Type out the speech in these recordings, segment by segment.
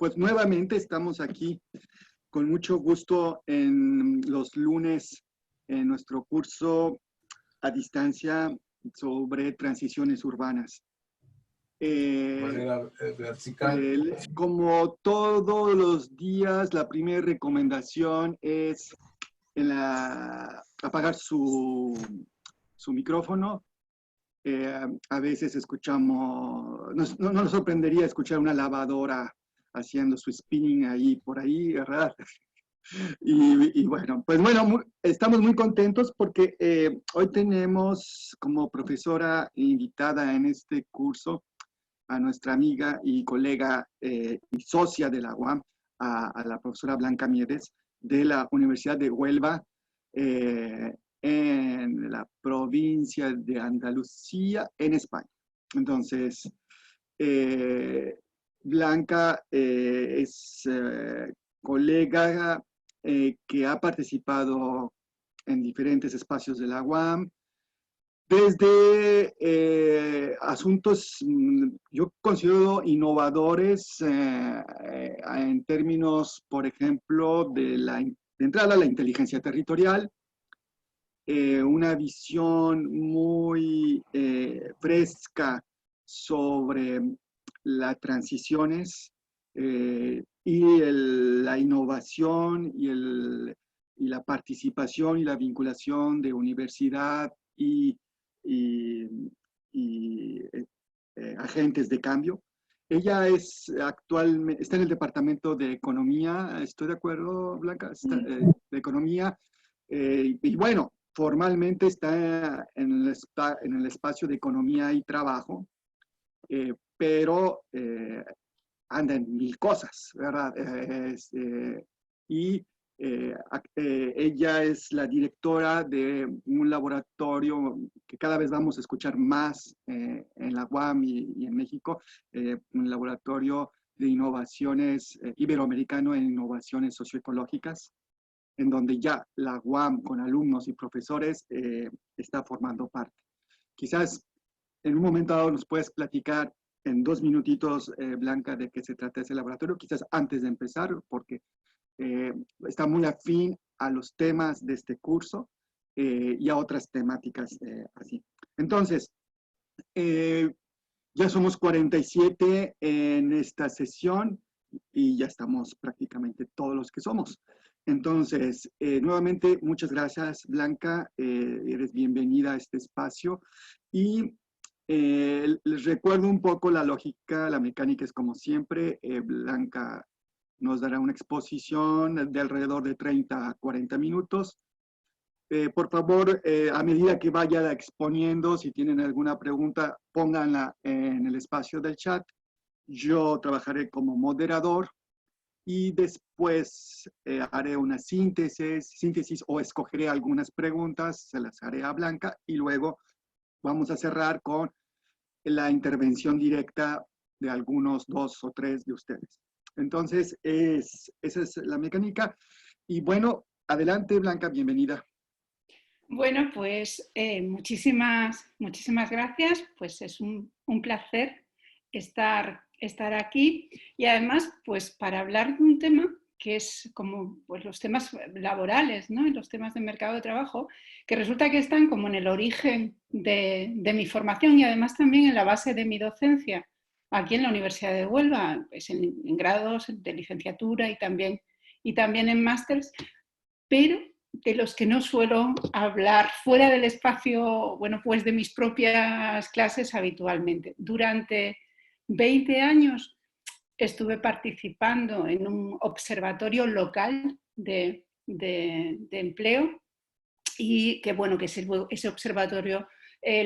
Pues nuevamente estamos aquí con mucho gusto en los lunes en nuestro curso a distancia sobre transiciones urbanas. Manera vertical. Como todos los días, la primera recomendación es apagar su micrófono. A veces escuchamos, no nos sorprendería escuchar una lavadora haciendo su spinning ahí por ahí, ¿verdad? Y bueno, pues bueno, estamos muy contentos porque hoy tenemos como profesora invitada en este curso a nuestra amiga y colega y socia de la UAM, a la profesora Blanca Miedes, de la Universidad de Huelva, en la provincia de Andalucía, en España. Entonces, Blanca es colega que ha participado en diferentes espacios de la UAM, desde asuntos, yo considero innovadores en términos, por ejemplo, de entrada a la inteligencia territorial, una visión muy fresca sobre las transiciones y la innovación y la participación y la vinculación de universidad y agentes de cambio. Ella actualmente está en el departamento de economía, ¿estoy de acuerdo, Blanca? De economía, y bueno, formalmente está en el espacio de economía y trabajo, pero anda en mil cosas, ¿verdad? Y ella es la directora de un laboratorio que cada vez vamos a escuchar más en la UAM y en México, un laboratorio de innovaciones iberoamericano en innovaciones socioecológicas, en donde ya la UAM con alumnos y profesores está formando parte. Quizás en un momento dado nos puedes platicar en 2 minutitos, Blanca, de qué se trata ese laboratorio, quizás antes de empezar, porque está muy afín a los temas de este curso y a otras temáticas así. Entonces, ya somos 47 en esta sesión y ya estamos prácticamente todos los que somos. Entonces, nuevamente, muchas gracias, Blanca. Eres bienvenida a este espacio. Y les recuerdo un poco la lógica, la mecánica es como siempre. Blanca nos dará una exposición de alrededor de 30 a 40 minutos. Por favor, a medida que vaya exponiendo, si tienen alguna pregunta, pónganla en el espacio del chat. Yo trabajaré como moderador y después haré una síntesis o escogeré algunas preguntas, se las haré a Blanca y luego vamos a cerrar con la intervención directa de algunos 2 o 3 de ustedes. Entonces, esa es la mecánica. Y bueno, adelante, Blanca, bienvenida. Bueno, pues muchísimas gracias. Pues es un placer estar aquí y además, pues para hablar de un tema que es como pues, los temas laborales, ¿no? Y los temas de mercado de trabajo, que resulta que están como en el origen de mi formación y además también en la base de mi docencia aquí en la Universidad de Huelva, pues en grados de licenciatura y también en másters, pero de los que no suelo hablar fuera del espacio, bueno, pues de mis propias clases habitualmente. Durante 20 años estuve participando en un observatorio local de empleo y que, bueno, que ese observatorio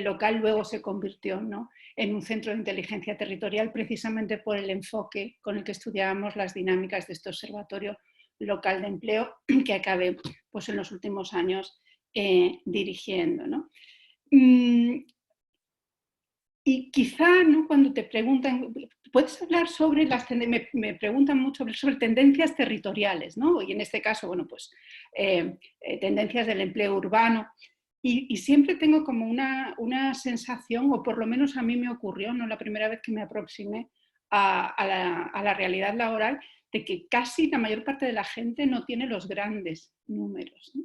local luego se convirtió, ¿no?, en un centro de inteligencia territorial precisamente por el enfoque con el que estudiábamos las dinámicas de este observatorio local de empleo que acabé pues, en los últimos años dirigiendo, ¿no? Y quizá, ¿no?, cuando te preguntan, ¿puedes hablar sobre me preguntan mucho sobre tendencias territoriales, ¿no? Y en este caso, bueno, pues tendencias del empleo urbano. Y siempre tengo como una sensación, o por lo menos a mí me ocurrió, ¿no?, la primera vez que me aproximé a la realidad laboral de que casi la mayor parte de la gente no tiene los grandes números, ¿no?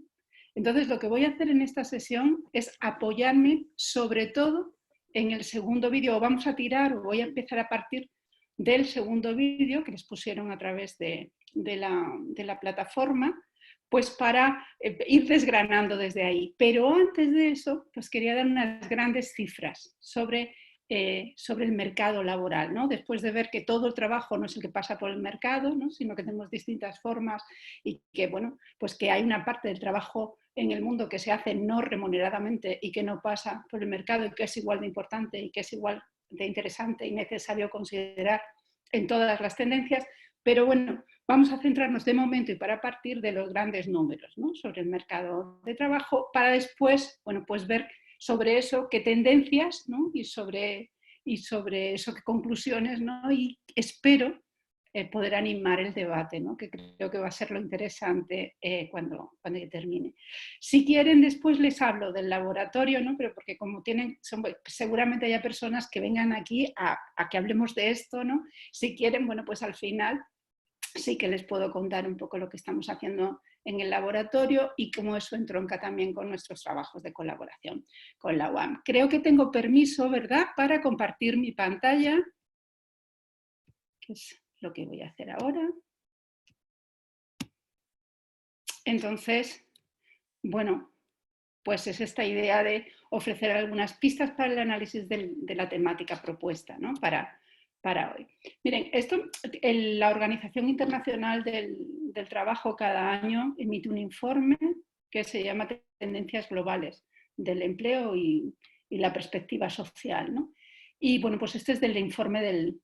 Entonces, lo que voy a hacer en esta sesión es apoyarme sobre todo en el segundo vídeo, o vamos a tirar, o voy a empezar a partir del segundo vídeo que les pusieron a través de la plataforma, pues para ir desgranando desde ahí. Pero antes de eso, pues quería dar unas grandes cifras sobre el mercado laboral, ¿no? Después de ver que todo el trabajo no es el que pasa por el mercado, ¿no? Sino que tenemos distintas formas y que, bueno, pues que hay una parte del trabajo en el mundo que se hace no remuneradamente y que no pasa por el mercado y que es igual de importante y que es igual de interesante y necesario considerar en todas las tendencias. Pero bueno, vamos a centrarnos de momento y para partir de los grandes números, ¿no? Sobre el mercado de trabajo, para después, bueno, pues ver sobre eso qué tendencias, ¿no? y sobre eso qué conclusiones, ¿no? Y espero poder animar el debate, ¿no? Que creo que va a ser lo interesante cuando termine. Si quieren, después les hablo del laboratorio, ¿no? Pero porque como seguramente haya personas que vengan aquí a que hablemos de esto, ¿no? Si quieren, bueno, pues al final sí que les puedo contar un poco lo que estamos haciendo en el laboratorio y cómo eso entronca también con nuestros trabajos de colaboración con la UAM. Creo que tengo permiso, ¿verdad?, para compartir mi pantalla, que es lo que voy a hacer ahora. Entonces, bueno, pues es esta idea de ofrecer algunas pistas para el análisis de la temática propuesta, ¿no? Para hoy. Miren, la Organización Internacional del Trabajo cada año emite un informe que se llama Tendencias Globales del Empleo y la Perspectiva Social, ¿no? Y bueno, pues este es del informe del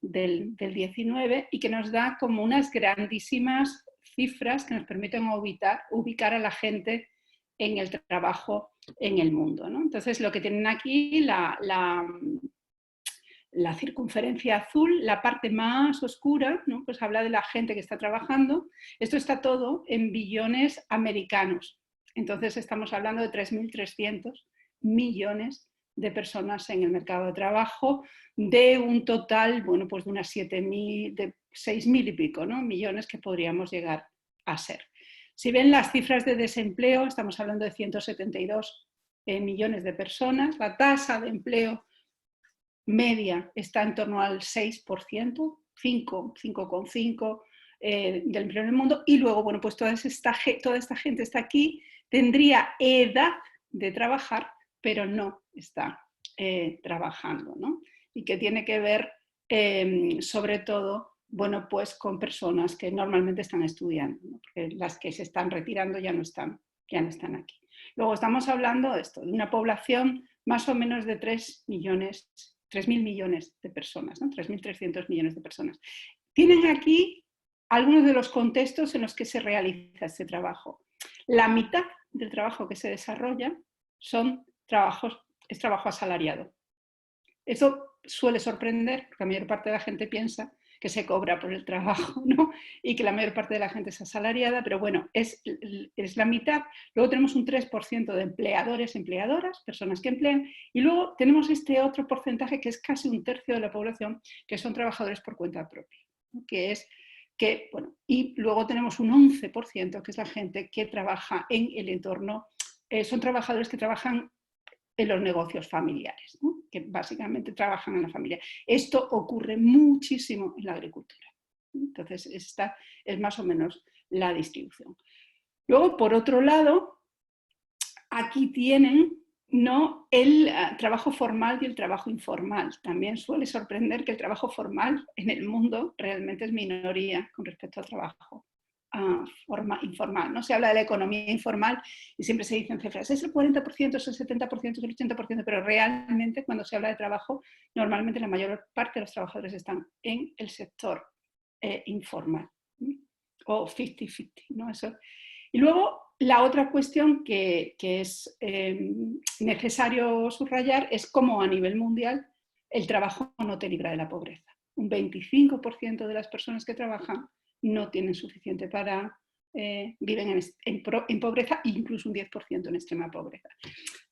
19 y que nos da como unas grandísimas cifras que nos permiten ubicar a la gente en el trabajo en el mundo, ¿no? Entonces, lo que tienen aquí, la circunferencia azul, la parte más oscura, ¿no? Pues habla de la gente que está trabajando. Esto está todo en billones americanos. Entonces estamos hablando de 3.300 millones de personas en el mercado de trabajo, de un total, bueno, pues de unas 7.000, de 6.000 y pico, ¿no? millones que podríamos llegar a ser. Si ven las cifras de desempleo, estamos hablando de 172 millones de personas. La tasa de empleo media está en torno al 6%, 5,5% del empleo en el mundo, y luego, bueno, pues toda esta gente está aquí, tendría edad de trabajar, pero no está trabajando, ¿no? Y que tiene que ver sobre todo, bueno, pues con personas que normalmente están estudiando, ¿no? Porque las que se están retirando ya no están aquí. Luego estamos hablando de esto, de una población más o menos de 3.000 millones de personas, ¿no? 3.300 millones de personas. Tienen aquí algunos de los contextos en los que se realiza este trabajo. La mitad del trabajo que se desarrolla es trabajo asalariado. Eso suele sorprender, porque la mayor parte de la gente piensa que se cobra por el trabajo, ¿no? Y que la mayor parte de la gente es asalariada, pero bueno, es la mitad. Luego tenemos un 3% de empleadores, empleadoras, personas que emplean, y luego tenemos este otro porcentaje que es casi un tercio de la población, que son trabajadores por cuenta propia, ¿no? Y luego tenemos un 11%, que es la gente que trabaja en el entorno, son trabajadores que trabajan en los negocios familiares, ¿no? Que básicamente trabajan en la familia. Esto ocurre muchísimo en la agricultura. Entonces, esta es más o menos la distribución. Luego, por otro lado, aquí tienen, ¿no?, el trabajo formal y el trabajo informal. También suele sorprender que el trabajo formal en el mundo realmente es minoría con respecto al trabajo informal, ¿no? Se habla de la economía informal y siempre se dicen cifras, es el 40%, es el 70%, es el 80%, pero realmente cuando se habla de trabajo, normalmente la mayor parte de los trabajadores están en el sector informal, ¿sí? O 50-50, ¿no? Eso. Y luego la otra cuestión que es necesario subrayar es cómo a nivel mundial el trabajo no te libra de la pobreza. Un 25% de las personas que trabajan no tienen suficiente para viven en pobreza, incluso un 10% en extrema pobreza.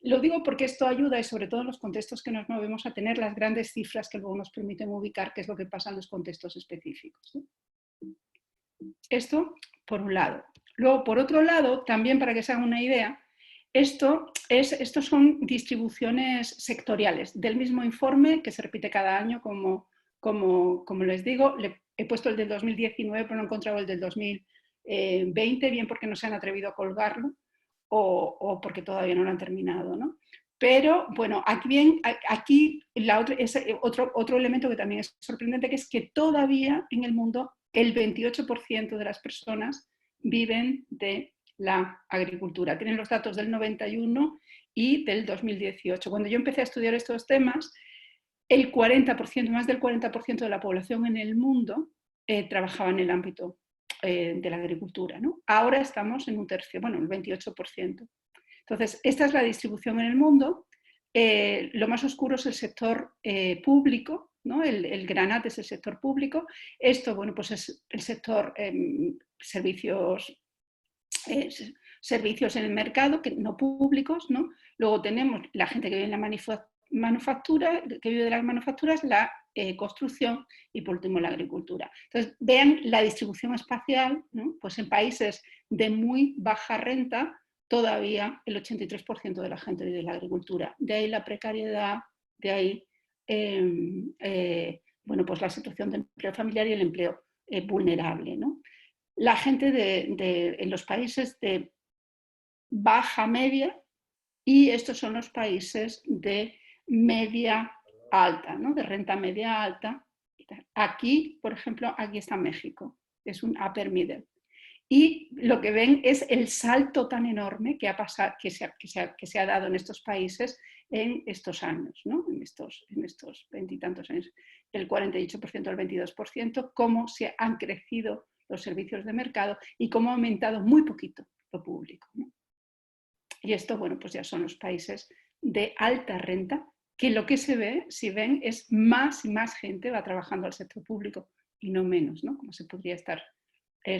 Lo digo porque esto ayuda, y sobre todo en los contextos que nos movemos, a tener las grandes cifras que luego nos permiten ubicar qué es lo que pasa en los contextos específicos, ¿no? Esto por un lado. Luego, por otro lado, también para que se hagan una idea, estos son distribuciones sectoriales del mismo informe que se repite cada año, como les digo. He puesto el del 2019, pero no he encontrado el del 2020, bien porque no se han atrevido a colgarlo o porque todavía no lo han terminado, ¿no? Pero bueno, aquí otro elemento que también es sorprendente, que es que todavía en el mundo el 28% de las personas viven de la agricultura. Tienen los datos del 91 y del 2018. Cuando yo empecé a estudiar estos temas, el 40%, más del 40% de la población en el mundo trabajaba en el ámbito de la agricultura, ¿no? Ahora estamos en un tercio, bueno, el 28%. Entonces, esta es la distribución en el mundo. Lo más oscuro es el sector público, ¿no? El granate es el sector público. Esto, bueno, pues es el sector servicios en el mercado, que no públicos, ¿no? Luego tenemos la gente que vive en la manufactura, que vive de las manufacturas, la construcción y por último la agricultura. Entonces, vean la distribución espacial, ¿no? Pues en países de muy baja renta, todavía el 83% de la gente vive de la agricultura. De ahí la precariedad, de ahí bueno, pues la situación de empleo familiar y el empleo vulnerable, ¿no? La gente en los países de baja media, y estos son los países de media alta, ¿no? De renta media alta. Aquí, por ejemplo, aquí está México, es un upper middle. Y lo que ven es el salto tan enorme que ha pasado, que se ha dado en estos países en estos años, ¿no? en estos 20 y tantos años, el 48% al 22%, cómo se han crecido los servicios de mercado y cómo ha aumentado muy poquito lo público, ¿no? Y esto, bueno, pues ya son los países de alta renta, que lo que se ve, si ven, es más y más gente va trabajando al sector público y no menos, ¿no? Como se podría estar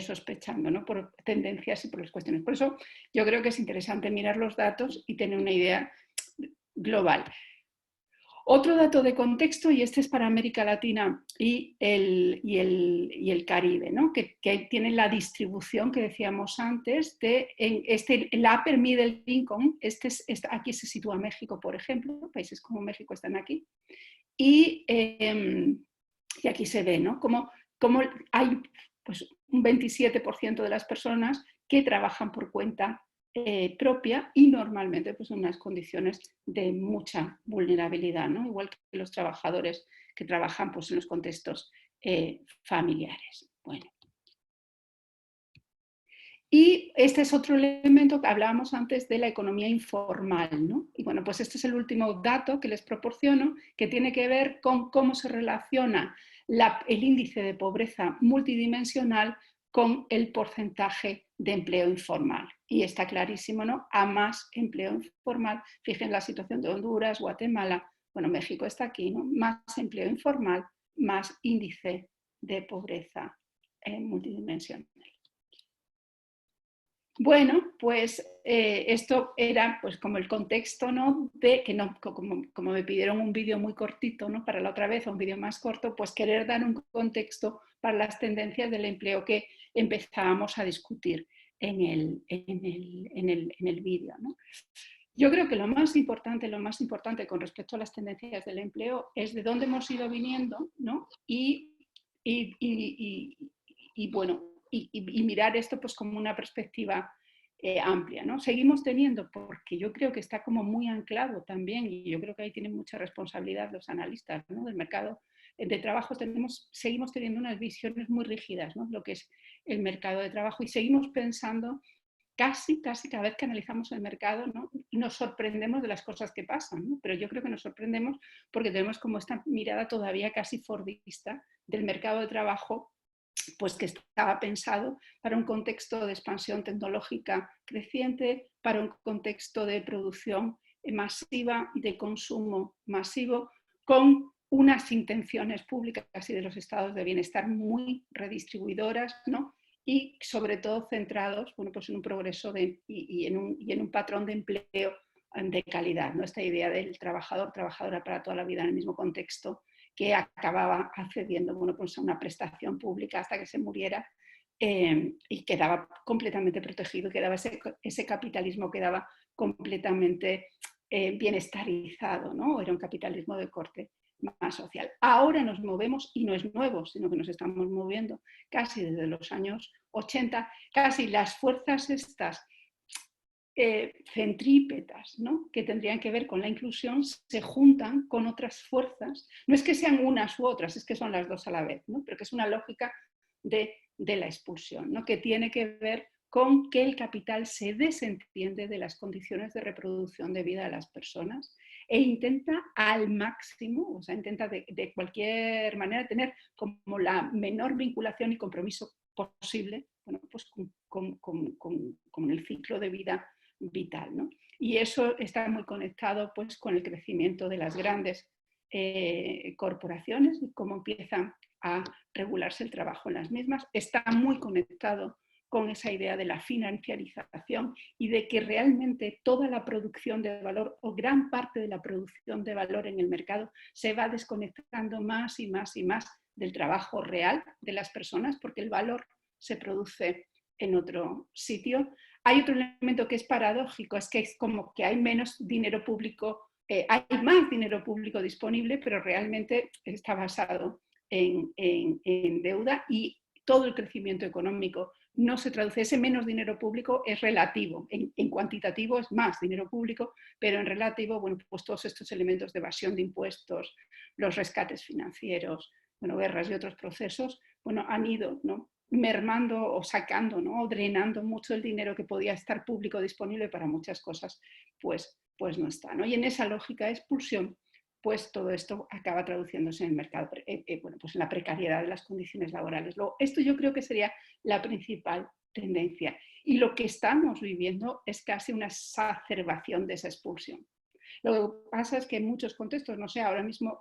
sospechando, ¿no? Por tendencias y por las cuestiones. Por eso yo creo que es interesante mirar los datos y tener una idea global. Otro dato de contexto, y este es para América Latina y el Caribe, ¿no? que tiene la distribución que decíamos antes, el upper middle income, aquí se sitúa México, por ejemplo, países como México están aquí, y aquí se ve, ¿no? Como hay pues, un 27% de las personas que trabajan por cuenta propia y normalmente pues, en unas condiciones de mucha vulnerabilidad, ¿no? Igual que los trabajadores que trabajan pues, en los contextos familiares. Bueno. Y este es otro elemento que hablábamos antes de la economía informal, ¿no? Y bueno, pues este es el último dato que les proporciono, que tiene que ver con cómo se relaciona el índice de pobreza multidimensional con el porcentaje de empleo informal. Y está clarísimo, ¿no? A más empleo informal, fíjense la situación de Honduras, Guatemala, bueno, México está aquí, ¿no? Más empleo informal, más índice de pobreza multidimensional. Bueno, pues esto era pues como el contexto, ¿no? De que no, como me pidieron un vídeo muy cortito, ¿no? Para la otra vez, un vídeo más corto, pues querer dar un contexto para las tendencias del empleo que empezábamos a discutir en el vídeo, ¿no? Yo creo que lo más importante con respecto a las tendencias del empleo es de dónde hemos ido viniendo, ¿no? Y bueno, y mirar esto pues como una perspectiva amplia, ¿no? Seguimos teniendo, porque yo creo que está como muy anclado también, y yo creo que ahí tienen mucha responsabilidad los analistas, ¿no? Del mercado de trabajo, seguimos teniendo unas visiones muy rígidas, ¿no? Lo que es el mercado de trabajo, y seguimos pensando casi cada vez que analizamos el mercado, ¿no? Nos sorprendemos de las cosas que pasan, ¿no? Pero yo creo que nos sorprendemos porque tenemos como esta mirada todavía casi fordista del mercado de trabajo, pues que estaba pensado para un contexto de expansión tecnológica creciente, para un contexto de producción masiva, de consumo masivo, con unas intenciones públicas y de los estados de bienestar muy redistribuidoras, ¿no? y sobre todo centrados, bueno, pues en un progreso y en un patrón de empleo de calidad, ¿no? Esta idea del trabajador, trabajadora para toda la vida en el mismo contexto, que acababa accediendo, bueno, pues a una prestación pública hasta que se muriera, y quedaba completamente protegido, quedaba ese capitalismo quedaba completamente bienestarizado, ¿no? Era un capitalismo de corte más social. Ahora nos movemos, y no es nuevo, sino que nos estamos moviendo casi desde los años 80, casi las fuerzas estas centrípetas, ¿no? Que tendrían que ver con la inclusión, se juntan con otras fuerzas. No es que sean unas u otras, es que son las dos a la vez, ¿no? Pero que es una lógica de la expulsión, ¿no? Que tiene que ver con que el capital se desentiende de las condiciones de reproducción de vida de las personas e intenta al máximo, o sea, intenta de cualquier manera tener como la menor vinculación y compromiso posible, bueno, pues con el ciclo de vida vital, ¿no? Y eso está muy conectado pues, con el crecimiento de las grandes corporaciones y cómo empiezan a regularse el trabajo en las mismas. Está muy conectado con esa idea de la financiarización y de que realmente toda la producción de valor o gran parte de la producción de valor en el mercado se va desconectando más y más y más del trabajo real de las personas, porque el valor se produce en otro sitio. Hay otro elemento que es paradójico, es que es como que hay menos dinero público, hay más dinero público disponible, pero realmente está basado en deuda, y todo el crecimiento económico no se traduce. Ese menos dinero público es relativo, en cuantitativo es más dinero público, pero en relativo, bueno, pues todos estos elementos de evasión de impuestos, los rescates financieros, bueno, guerras y otros procesos, bueno, han ido, ¿no?, mermando o sacando, ¿no?, o drenando mucho el dinero que podía estar público disponible para muchas cosas, pues no está, ¿no? Y en esa lógica de expulsión, pues todo esto acaba traduciéndose en el mercado, bueno, pues en la precariedad de las condiciones laborales. Luego, esto yo creo que sería la principal tendencia. Y lo que estamos viviendo es casi una exacerbación de esa expulsión. Lo que pasa es que en muchos contextos, no sé, ahora mismo,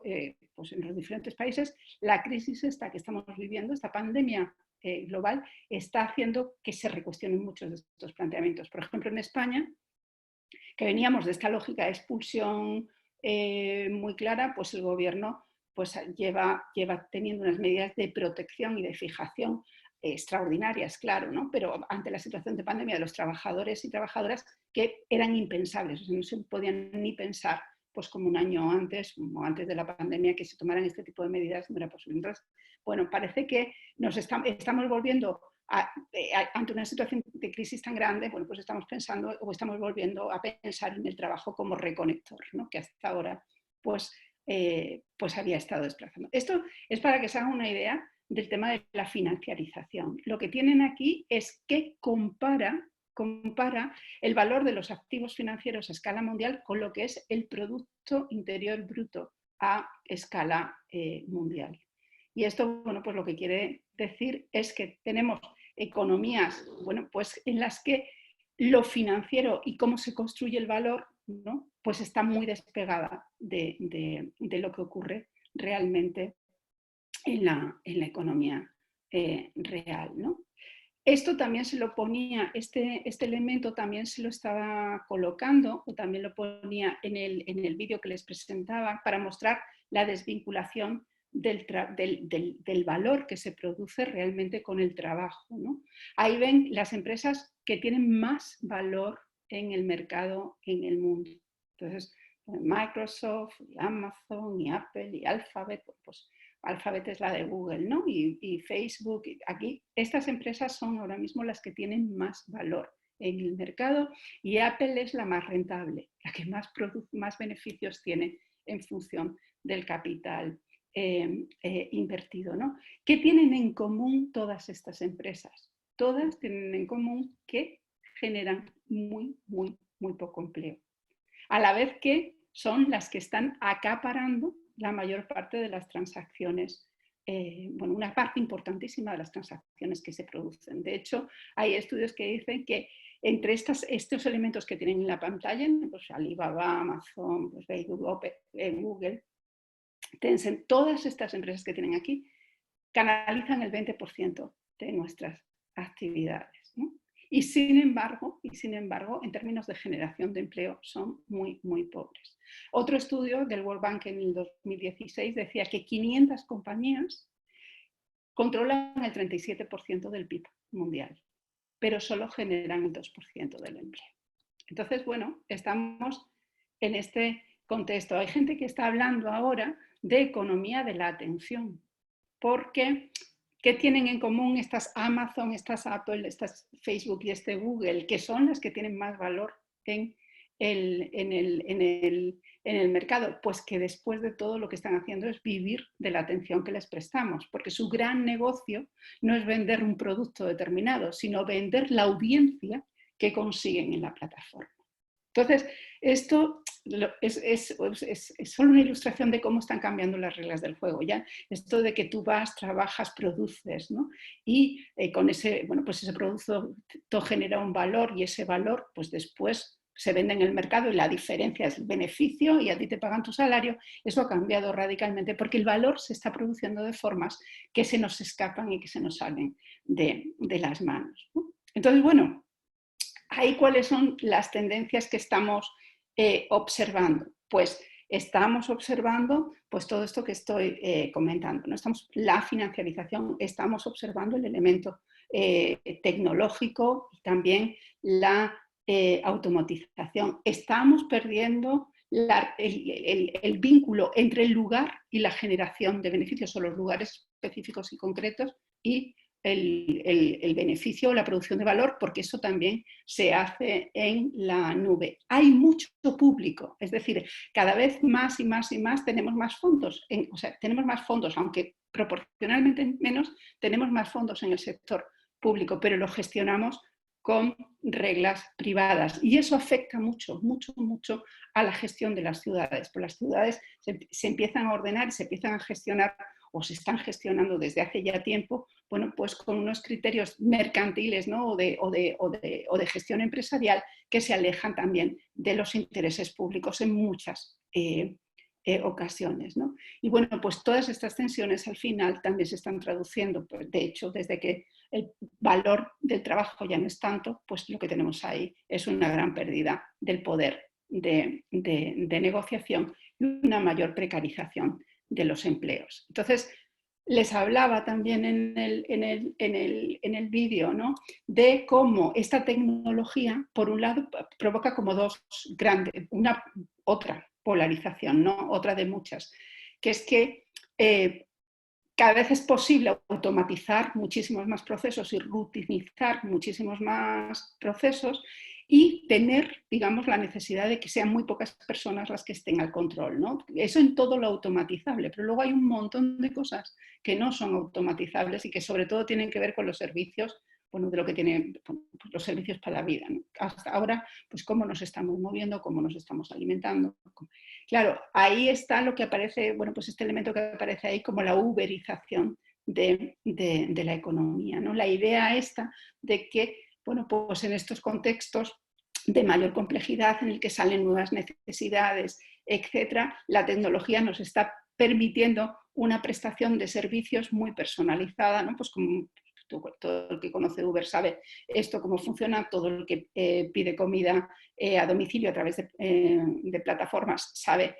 pues en los diferentes países, la crisis esta que estamos viviendo, esta pandemia global, está haciendo que se recuestionen muchos de estos planteamientos. Por ejemplo, en España, que veníamos de esta lógica de expulsión muy clara, pues el gobierno pues lleva teniendo unas medidas de protección y de fijación extraordinarias, claro, ¿no? Pero ante la situación de pandemia de los trabajadores y trabajadoras que eran impensables, o sea, no se podían ni pensar, pues como un año antes, como antes de la pandemia, que se tomaran este tipo de medidas, no era posible. Entonces, bueno, parece que nos estamos volviendo ante una situación de crisis tan grande, bueno, pues estamos pensando o estamos volviendo a pensar en el trabajo como reconector, ¿no?, que hasta ahora pues había estado desplazando. Esto es para que se hagan una idea del tema de la financiarización. Lo que tienen aquí es que compara el valor de los activos financieros a escala mundial con lo que es el Producto Interior Bruto a escala mundial. Y esto, bueno, pues lo que quiere decir es que tenemos economías, bueno, pues en las que lo financiero y cómo se construye el valor, ¿no?, pues está muy despegada de lo que ocurre realmente en la economía real, ¿no? Esto también se lo ponía, este elemento también se lo estaba colocando, o también lo ponía en el vídeo que les presentaba, para mostrar la desvinculación del valor que se produce realmente con el trabajo, ¿no? Ahí ven las empresas que tienen más valor en el mercado en el mundo. Entonces, Microsoft, y Amazon, y Apple, y Alphabet, pues Alphabet es la de Google, ¿no? Y Facebook, aquí estas empresas son ahora mismo las que tienen más valor en el mercado, y Apple es la más rentable, la que más beneficios tiene en función del capital invertido, ¿no? ¿Qué tienen en común todas estas empresas? Todas tienen en común que generan muy poco empleo, a la vez que son las que están acaparando la mayor parte de las transacciones, bueno, una parte importantísima de las transacciones que se producen. De hecho, hay estudios que dicen que entre estos elementos que tienen en la pantalla, pues Alibaba, Amazon, pues Google, Tencent, todas estas empresas que tienen aquí, canalizan el 20% de nuestras actividades, ¿no? Y sin embargo, en términos de generación de empleo, son muy, muy pobres. Otro estudio del World Bank en el 2016 decía que 500 compañías controlan el 37% del PIB mundial, pero solo generan el 2% del empleo. Entonces, bueno, estamos en este contexto. Hay gente que está hablando ahora de economía de la atención, porque ¿qué tienen en común estas Amazon, estas Apple, estas Facebook y este Google, que son las que tienen más valor en el mercado? Pues que después de todo lo que están haciendo es vivir de la atención que les prestamos, porque su gran negocio no es vender un producto determinado, sino vender la audiencia que consiguen en la plataforma. Entonces, esto es solo una ilustración de cómo están cambiando las reglas del juego. ¿Ya? Esto de que tú vas, trabajas, produces, ¿no? Y con ese, bueno, pues ese producto genera un valor y ese valor pues después se vende en el mercado y la diferencia es el beneficio y a ti te pagan tu salario. Eso ha cambiado radicalmente porque el valor se está produciendo de formas que se nos escapan y que se nos salen de las manos, ¿no? Entonces, bueno, ahí cuáles son las tendencias que estamos observando. Pues estamos observando pues, todo esto que estoy comentando, ¿no? La financiarización, estamos observando el elemento tecnológico y también la automatización. Estamos perdiendo el vínculo entre el lugar y la generación de beneficios o los lugares específicos y concretos y el beneficio o la producción de valor, porque eso también se hace en la nube. Hay mucho público, es decir, cada vez más y más y más tenemos más fondos, o sea, tenemos más fondos, aunque proporcionalmente menos, tenemos más fondos en el sector público, pero lo gestionamos con reglas privadas y eso afecta mucho, mucho, mucho a la gestión de las ciudades. Pues las ciudades se empiezan a ordenar y se empiezan a gestionar o se están gestionando desde hace ya tiempo, bueno, pues con unos criterios mercantiles, ¿no? o de gestión empresarial que se alejan también de los intereses públicos en muchas ocasiones, ¿no? Y bueno, pues todas estas tensiones al final también se están traduciendo, pues, de hecho, desde que el valor del trabajo ya no es tanto, pues lo que tenemos ahí es una gran pérdida del poder de negociación y una mayor precarización de los empleos. Entonces, les hablaba también en el vídeo, ¿no? De cómo esta tecnología, por un lado, provoca como dos grandes, otra polarización, ¿no? Otra de muchas, que es que cada vez es posible automatizar muchísimos más procesos y rutinizar muchísimos más procesos y tener, digamos, la necesidad de que sean muy pocas personas las que estén al control, ¿no? Eso en todo lo automatizable, pero luego hay un montón de cosas que no son automatizables y que sobre todo tienen que ver con los servicios, bueno, de lo que tienen los servicios para la vida, ¿no? Hasta ahora, pues cómo nos estamos moviendo, cómo nos estamos alimentando. Claro, ahí está lo que aparece, bueno, pues este elemento que aparece ahí como la uberización de la economía, ¿no? La idea esta de que, bueno, pues en estos contextos de mayor complejidad en el que salen nuevas necesidades, etcétera, la tecnología nos está permitiendo una prestación de servicios muy personalizada, ¿no? Pues como todo el que conoce Uber sabe esto cómo funciona, todo el que pide comida a domicilio a través de plataformas sabe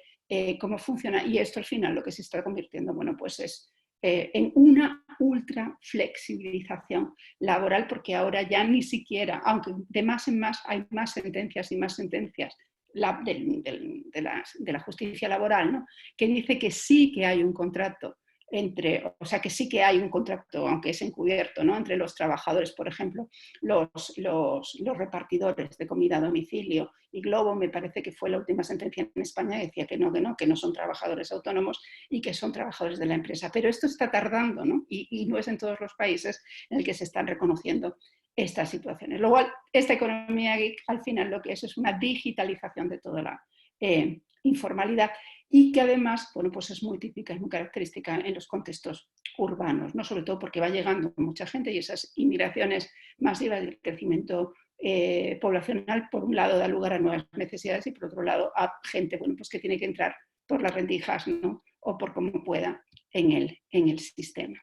cómo funciona y esto al final lo que se está convirtiendo, bueno, pues es en una ultra flexibilización laboral porque ahora ya ni siquiera, aunque de más en más hay más sentencias y más sentencias de la justicia laboral, ¿no? Que dice que sí que hay un contrato o sea que sí que hay un contrato, aunque es encubierto, ¿no? Entre los trabajadores, por ejemplo, los repartidores de comida a domicilio y Globo, me parece que fue la última sentencia en España, decía que no son trabajadores autónomos y que son trabajadores de la empresa. Pero esto está tardando, ¿no? Y no es en todos los países en el que se están reconociendo estas situaciones. Luego, esta economía geek, al final lo que es una digitalización de toda la informalidad y que además, bueno, pues es muy típica, es muy característica en los contextos urbanos, ¿no? Sobre todo porque va llegando mucha gente y esas inmigraciones masivas del crecimiento poblacional, por un lado, da lugar a nuevas necesidades y por otro lado a gente, bueno, pues que tiene que entrar por las rendijas, ¿no? O por como pueda en el sistema.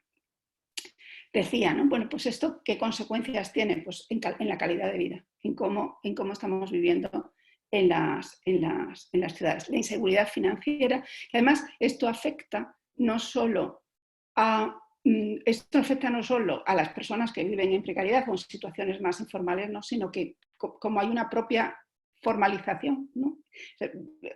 decía, ¿no? Bueno, pues esto, ¿qué consecuencias tiene? Pues en la calidad de vida, en cómo estamos viviendo en las ciudades. La inseguridad financiera, y además esto afecta no solo a las personas que viven en precariedad o en situaciones más informales, ¿no? Sino que como hay una propia formalización, ¿no?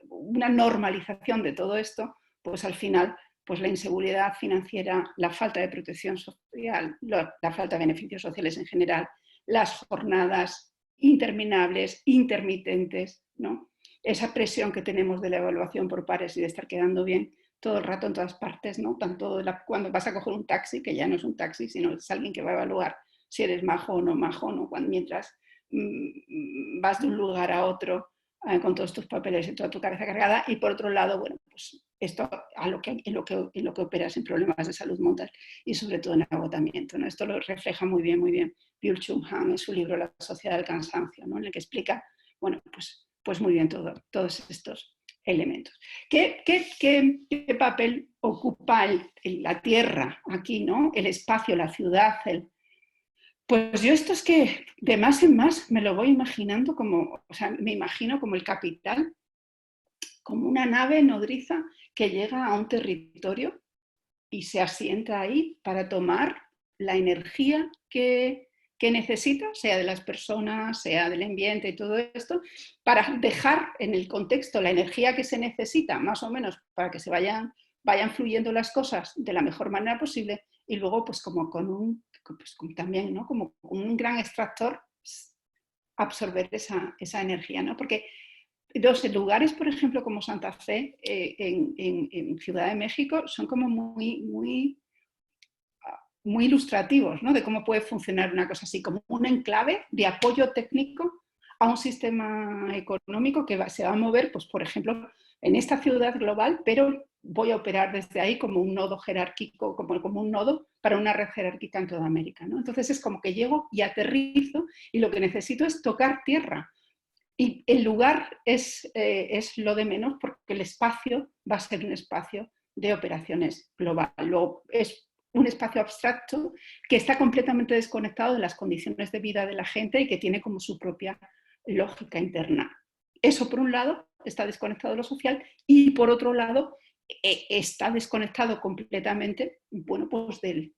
Una normalización de todo esto, pues al final pues la inseguridad financiera, la falta de protección social, la falta de beneficios sociales en general, las jornadas interminables, intermitentes, ¿no? Esa presión que tenemos de la evaluación por pares y de estar quedando bien todo el rato en todas partes, ¿no? Tanto cuando vas a coger un taxi, que ya no es un taxi, sino es alguien que va a evaluar si eres majo o no majo, ¿no? Mientras vas de un lugar a otro con todos tus papeles y toda tu cabeza cargada, y por otro lado, bueno, pues esto en lo que operas en problemas de salud mental y sobre todo en agotamiento, ¿no? Esto lo refleja muy bien Byung-Chul Han en su libro La sociedad del cansancio, ¿no? En el que explica, bueno, pues muy bien todos estos elementos. ¿Qué papel ocupa la tierra aquí, ¿no? El espacio, la ciudad, pues yo esto es que de más en más me lo voy imaginando como, o sea, me imagino como el capital, como una nave nodriza que llega a un territorio y se asienta ahí para tomar la energía que necesita, sea de las personas, sea del ambiente y todo esto, para dejar en el contexto la energía que se necesita, más o menos, para que se vayan fluyendo las cosas de la mejor manera posible, y luego pues como también, ¿no? Como un gran extractor, absorber esa energía, ¿no? Porque los lugares, por ejemplo, como Santa Fe, en Ciudad de México, son como muy ilustrativos, ¿no? De cómo puede funcionar una cosa así, como un enclave de apoyo técnico a un sistema económico que se va a mover, pues, por ejemplo, en esta ciudad global, pero voy a operar desde ahí como un nodo jerárquico, como un nodo para una red jerárquica en toda América, ¿no? Entonces es como que llego y aterrizo y lo que necesito es tocar tierra. Y el lugar es lo de menos, porque el espacio va a ser un espacio de operaciones global. Luego es un espacio abstracto que está completamente desconectado de las condiciones de vida de la gente y que tiene como su propia lógica interna. Eso, por un lado, está desconectado de lo social, y por otro lado, está desconectado completamente, bueno, pues del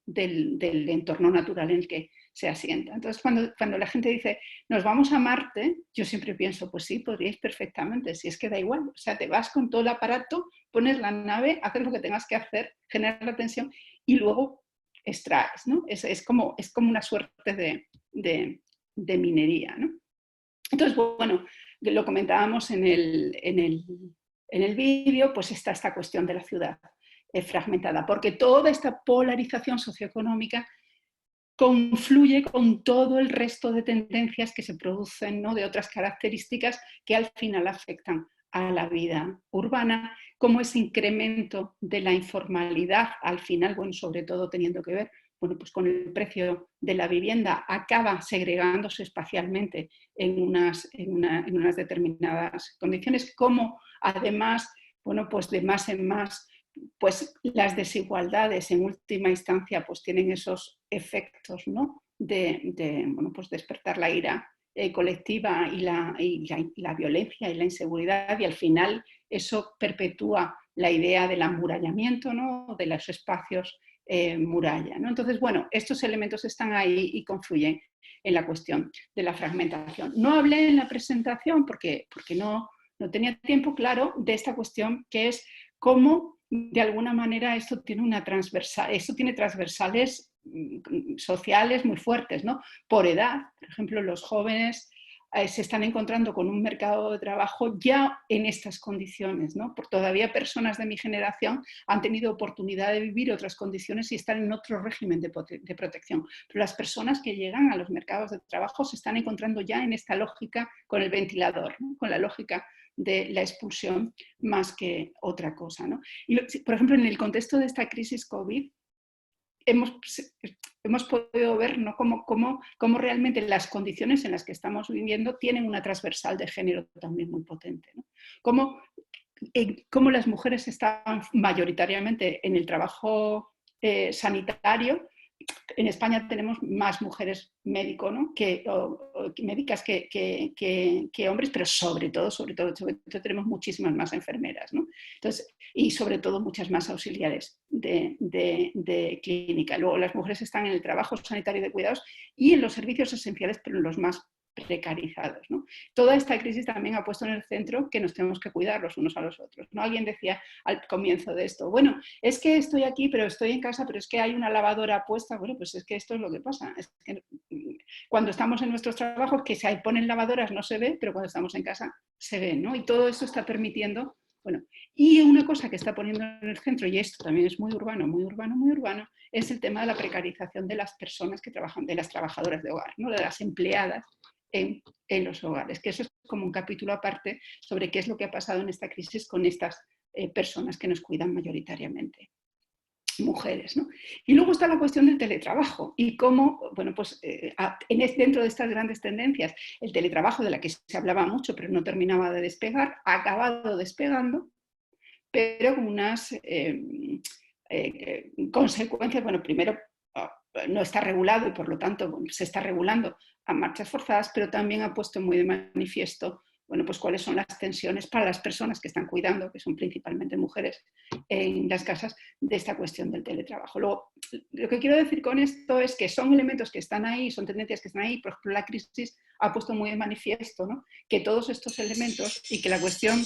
entorno natural en el que se asienta. Entonces, cuando la gente dice, nos vamos a Marte, yo siempre pienso, pues sí, podríais perfectamente, si es que da igual. O sea, te vas con todo el aparato, pones la nave, haces lo que tengas que hacer, generas la tensión y luego extraes, ¿no? Es como una suerte de minería, ¿no? Entonces, bueno, lo comentábamos en el vídeo, pues está esta cuestión de la ciudad fragmentada, porque toda esta polarización socioeconómica confluye con todo el resto de tendencias que se producen, ¿no? De otras características que al final afectan a la vida urbana, como ese incremento de la informalidad, al final, bueno, sobre todo teniendo que ver, bueno, pues con el precio de la vivienda, acaba segregándose espacialmente en unas determinadas condiciones, como además, bueno, pues de más en más, pues las desigualdades en última instancia pues tienen esos efectos, ¿no? Bueno, pues despertar la ira colectiva y la violencia y la inseguridad, y al final eso perpetúa la idea del amurallamiento, ¿no? De los espacios muralla, ¿no? Entonces, bueno, estos elementos están ahí y confluyen en la cuestión de la fragmentación. No hablé en la presentación porque no tenía tiempo, claro, de esta cuestión que es cómo de alguna manera esto tiene transversales sociales muy fuertes, ¿no? Por edad, por ejemplo, los jóvenes se están encontrando con un mercado de trabajo ya en estas condiciones, ¿no? Porque todavía personas de mi generación han tenido oportunidad de vivir otras condiciones y están en otro régimen de protección. Pero las personas que llegan a los mercados de trabajo se están encontrando ya en esta lógica con el ventilador, ¿no? Con la lógica de la expulsión más que otra cosa, ¿no? Y, por ejemplo, en el contexto de esta crisis COVID, hemos podido ver, ¿no? cómo realmente las condiciones en las que estamos viviendo tienen una transversal de género también muy potente, ¿no? Cómo las mujeres están mayoritariamente en el trabajo sanitario, en España tenemos más mujeres médicos, ¿no? Médicas que hombres, pero sobre todo tenemos muchísimas más enfermeras, ¿no? Entonces, y sobre todo muchas más auxiliares de clínica. Luego las mujeres están en el trabajo sanitario de cuidados y en los servicios esenciales, pero en los más precarizados, ¿no? Toda esta crisis también ha puesto en el centro que nos tenemos que cuidar los unos a los otros, ¿no? Alguien decía al comienzo de esto, bueno, es que estoy aquí, pero estoy en casa, pero es que hay una lavadora puesta. Bueno, pues es que esto es lo que pasa. Es que cuando estamos en nuestros trabajos, que se ponen lavadoras no se ve, pero cuando estamos en casa se ve, ¿no? Y todo esto está permitiendo, bueno, y una cosa que está poniendo en el centro, y esto también es muy urbano, muy urbano, muy urbano, es el tema de la precarización de las personas que trabajan, de las trabajadoras de hogar, ¿no? De las empleadas en los hogares, que eso es como un capítulo aparte sobre qué es lo que ha pasado en esta crisis con estas personas que nos cuidan mayoritariamente, mujeres, ¿no? Y luego está la cuestión del teletrabajo y cómo, bueno, pues dentro de estas grandes tendencias, el teletrabajo de la que se hablaba mucho pero no terminaba de despegar, ha acabado despegando, pero con unas consecuencias, bueno, primero no está regulado y por lo tanto bueno, se está regulando a marchas forzadas, pero también ha puesto muy de manifiesto, bueno, pues cuáles son las tensiones para las personas que están cuidando, que son principalmente mujeres en las casas, de esta cuestión del teletrabajo. Luego, lo que quiero decir con esto es que son elementos que están ahí, son tendencias que están ahí, por ejemplo, la crisis ha puesto muy de manifiesto, ¿no? Que todos estos elementos y que la cuestión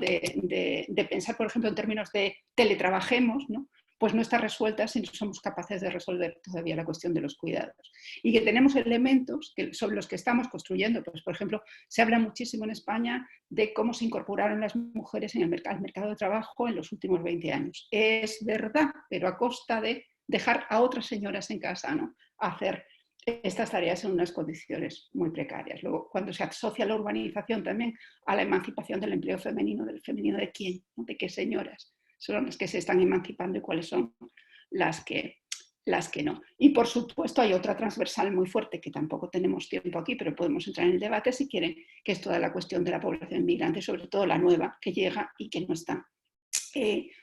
de pensar, por ejemplo, en términos de teletrabajemos, ¿no? Pues no está resuelta si no somos capaces de resolver todavía la cuestión de los cuidados. Y que tenemos elementos sobre los que estamos construyendo. Pues, por ejemplo, se habla muchísimo en España de cómo se incorporaron las mujeres en el mercado de trabajo en los últimos 20 años. Es verdad, pero a costa de dejar a otras señoras en casa, ¿no? A hacer estas tareas en unas condiciones muy precarias. Luego, cuando se asocia la urbanización también a la emancipación del empleo femenino, ¿del femenino de quién? ¿No? ¿De qué señoras son las que se están emancipando y cuáles son las que no? Y por supuesto hay otra transversal muy fuerte que tampoco tenemos tiempo aquí, pero podemos entrar en el debate si quieren, que es toda la cuestión de la población inmigrante, sobre todo la nueva que llega y que no está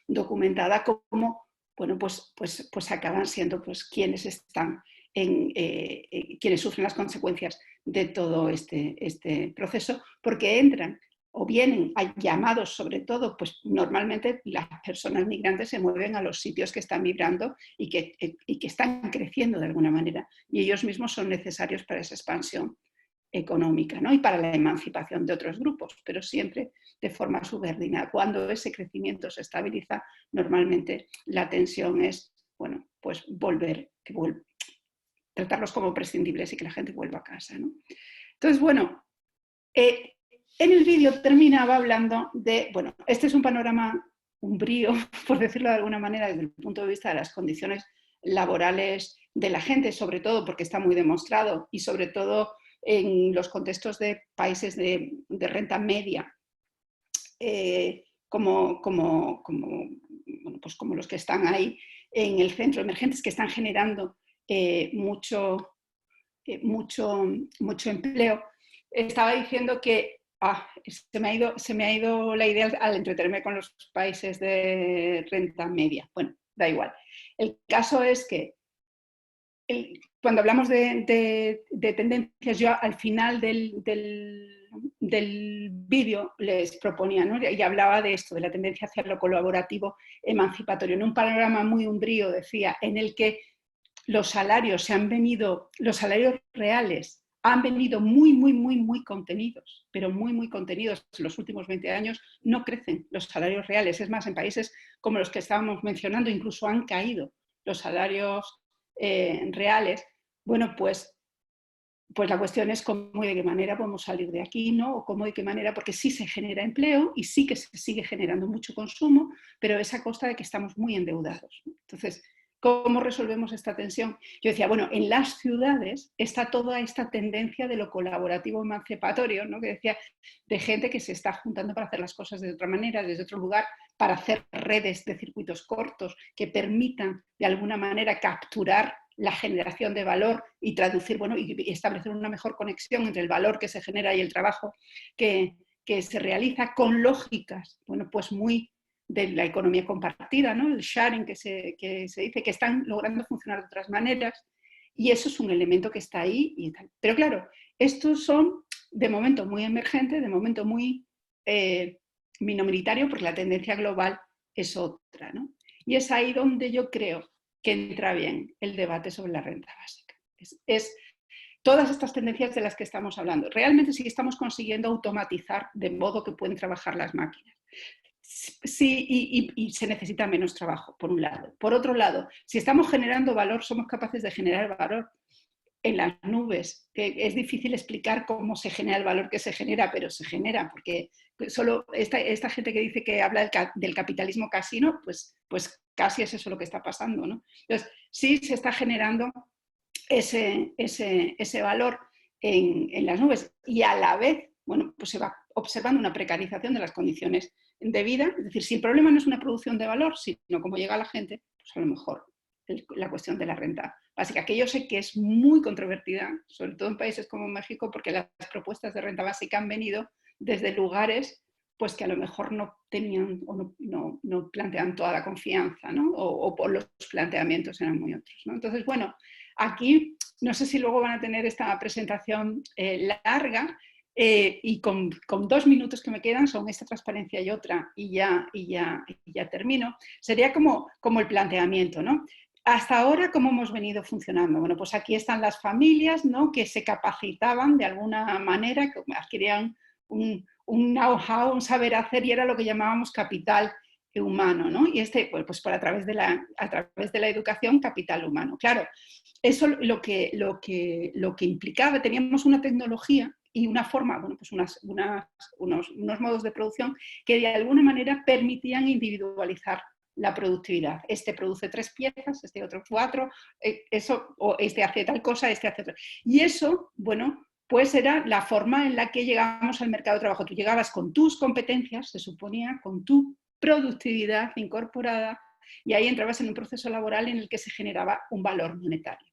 documentada como, bueno, pues acaban siendo pues quienes están quienes sufren las consecuencias de todo este proceso, porque entran o vienen llamados, sobre todo, pues normalmente las personas migrantes se mueven a los sitios que están migrando y que están creciendo de alguna manera, y ellos mismos son necesarios para esa expansión económica, ¿no? Y para la emancipación de otros grupos, pero siempre de forma subordinada. Cuando ese crecimiento se estabiliza, normalmente la tensión es, bueno, pues tratarlos como prescindibles y que la gente vuelva a casa, ¿no? Entonces, bueno, en el vídeo terminaba hablando de, bueno, este es un panorama umbrío, por decirlo de alguna manera, desde el punto de vista de las condiciones laborales de la gente, sobre todo porque está muy demostrado y sobre todo en los contextos de países de renta media, como los que están ahí en el centro, emergentes, que están generando mucho empleo. Estaba diciendo que se me ha ido la idea al entretenerme con los países de renta media. Bueno, da igual. El caso es que cuando hablamos de tendencias, yo al final del vídeo les proponía, ¿no? Y hablaba de esto, de la tendencia hacia lo colaborativo emancipatorio, en un panorama muy umbrío, decía, en el que los salarios reales han venido muy contenidos, pero muy contenidos. En los últimos 20 años no crecen los salarios reales. Es más, en países como los que estábamos mencionando, incluso han caído los salarios reales. Bueno, pues la cuestión es cómo y de qué manera podemos salir de aquí, ¿no? O cómo y de qué manera, porque sí se genera empleo y sí que se sigue generando mucho consumo, pero es a costa de que estamos muy endeudados, ¿no? Entonces, ¿cómo resolvemos esta tensión? Yo decía, bueno, en las ciudades está toda esta tendencia de lo colaborativo emancipatorio, ¿no? Que decía, de gente que se está juntando para hacer las cosas de otra manera, desde otro lugar, para hacer redes de circuitos cortos que permitan de alguna manera capturar la generación de valor y traducir, bueno, y establecer una mejor conexión entre el valor que se genera y el trabajo que se realiza con lógicas, bueno, pues muy de la economía compartida, ¿no? El sharing que se dice, que están logrando funcionar de otras maneras, y eso es un elemento que está ahí y tal. Pero claro, estos son de momento muy emergentes, de momento muy minoritario, porque la tendencia global es otra, ¿no? Y es ahí donde yo creo que entra bien el debate sobre la renta básica. Es todas estas tendencias de las que estamos hablando. Realmente sí estamos consiguiendo automatizar de modo que pueden trabajar las máquinas. Sí, y se necesita menos trabajo, por un lado. Por otro lado, si estamos generando valor, somos capaces de generar valor en las nubes, que es difícil explicar cómo se genera el valor que se genera, pero se genera, porque solo esta gente que dice que habla del capitalismo casino, pues casi es eso lo que está pasando, ¿no? Entonces, sí se está generando ese valor en las nubes, y a la vez, bueno, pues se va observando una precarización de las condiciones de vida. Es decir, si el problema no es una producción de valor, sino cómo llega a la gente, pues a lo mejor la cuestión de la renta básica, que yo sé que es muy controvertida, sobre todo en países como México, porque las propuestas de renta básica han venido desde lugares pues que a lo mejor no tenían o no plantean toda la confianza, ¿no? O por los planteamientos eran muy otros, ¿no? Entonces, bueno, aquí no sé si luego van a tener esta presentación larga, y con 2 minutos que me quedan, son esta transparencia y otra, y ya termino. Sería como el planteamiento, ¿no? Hasta ahora, ¿cómo hemos venido funcionando? Bueno, pues aquí están las familias, ¿no? Que se capacitaban de alguna manera, que adquirían un know-how, un saber hacer, y era lo que llamábamos capital humano, ¿no? Y pues a través de la educación, capital humano. Claro, eso lo que implicaba, teníamos una tecnología y una forma, bueno, pues unos modos de producción que de alguna manera permitían individualizar la productividad. Este produce 3 piezas, este otro 4, o este hace tal cosa, este hace otra. Y eso, bueno, pues era la forma en la que llegamos al mercado de trabajo. Tú llegabas con tus competencias, se suponía, con tu productividad incorporada, y ahí entrabas en un proceso laboral en el que se generaba un valor monetario.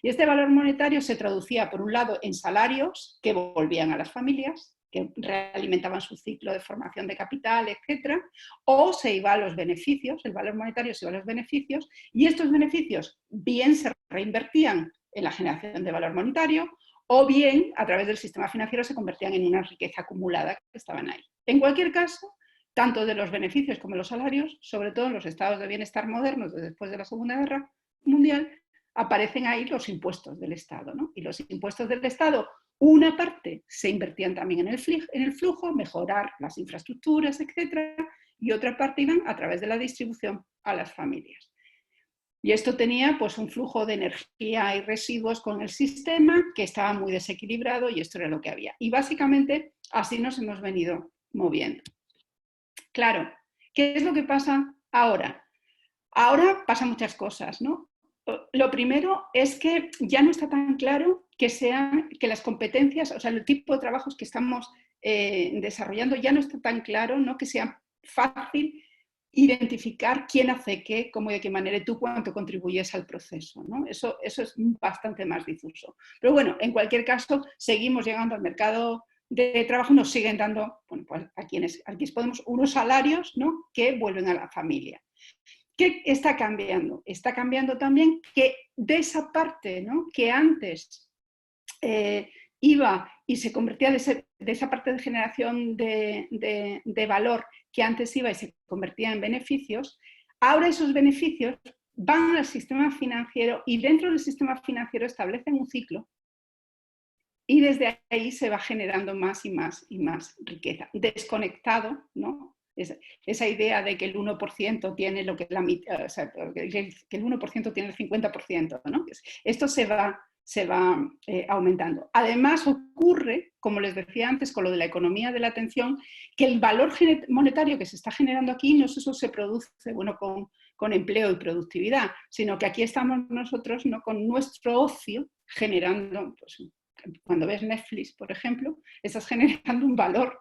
Y este valor monetario se traducía, por un lado, en salarios que volvían a las familias, que realimentaban su ciclo de formación de capital, etc., o se iba a los beneficios, el valor monetario se iba a los beneficios, y estos beneficios bien se reinvertían en la generación de valor monetario, o bien a través del sistema financiero se convertían en una riqueza acumulada que estaban ahí. En cualquier caso, tanto de los beneficios como de los salarios, sobre todo en los estados de bienestar modernos de después de la Segunda Guerra Mundial, aparecen ahí los impuestos del Estado, ¿no? Y los impuestos del Estado, una parte se invertían también en el flujo, mejorar las infraestructuras, etcétera, y otra parte iban a través de la distribución a las familias. Y esto tenía pues un flujo de energía y residuos con el sistema que estaba muy desequilibrado, y esto era lo que había. Y básicamente así nos hemos venido moviendo. Claro, ¿qué es lo que pasa ahora? Ahora pasan muchas cosas, ¿no? Lo primero es que ya no está tan claro que las competencias, o sea, el tipo de trabajos que estamos desarrollando, ya no está tan claro, ¿no? Que sea fácil identificar quién hace qué, cómo y de qué manera, y tú cuánto contribuyes al proceso, ¿no? Eso es bastante más difuso. Pero bueno, en cualquier caso, seguimos llegando al mercado de trabajo, nos siguen dando, bueno, pues a quienes podemos, unos salarios, ¿no? Que vuelven a la familia. ¿Qué está cambiando? Está cambiando también que de esa parte, ¿no? Que antes iba y se convertía de esa parte de generación de valor que antes iba y se convertía en beneficios, ahora esos beneficios van al sistema financiero, y dentro del sistema financiero establecen un ciclo, y desde ahí se va generando más y más y más riqueza, desconectado, ¿no? Esa idea de que el 1% tiene lo que la mitad, o sea, que el 1% tiene el 50%, ¿no? Esto se va aumentando. Además ocurre, como les decía antes, con lo de la economía de la atención, que el valor monetario que se está generando aquí no solo se produce, bueno, con empleo y productividad, sino que aquí estamos nosotros, ¿no? Con nuestro ocio generando, pues, cuando ves Netflix, por ejemplo, estás generando un valor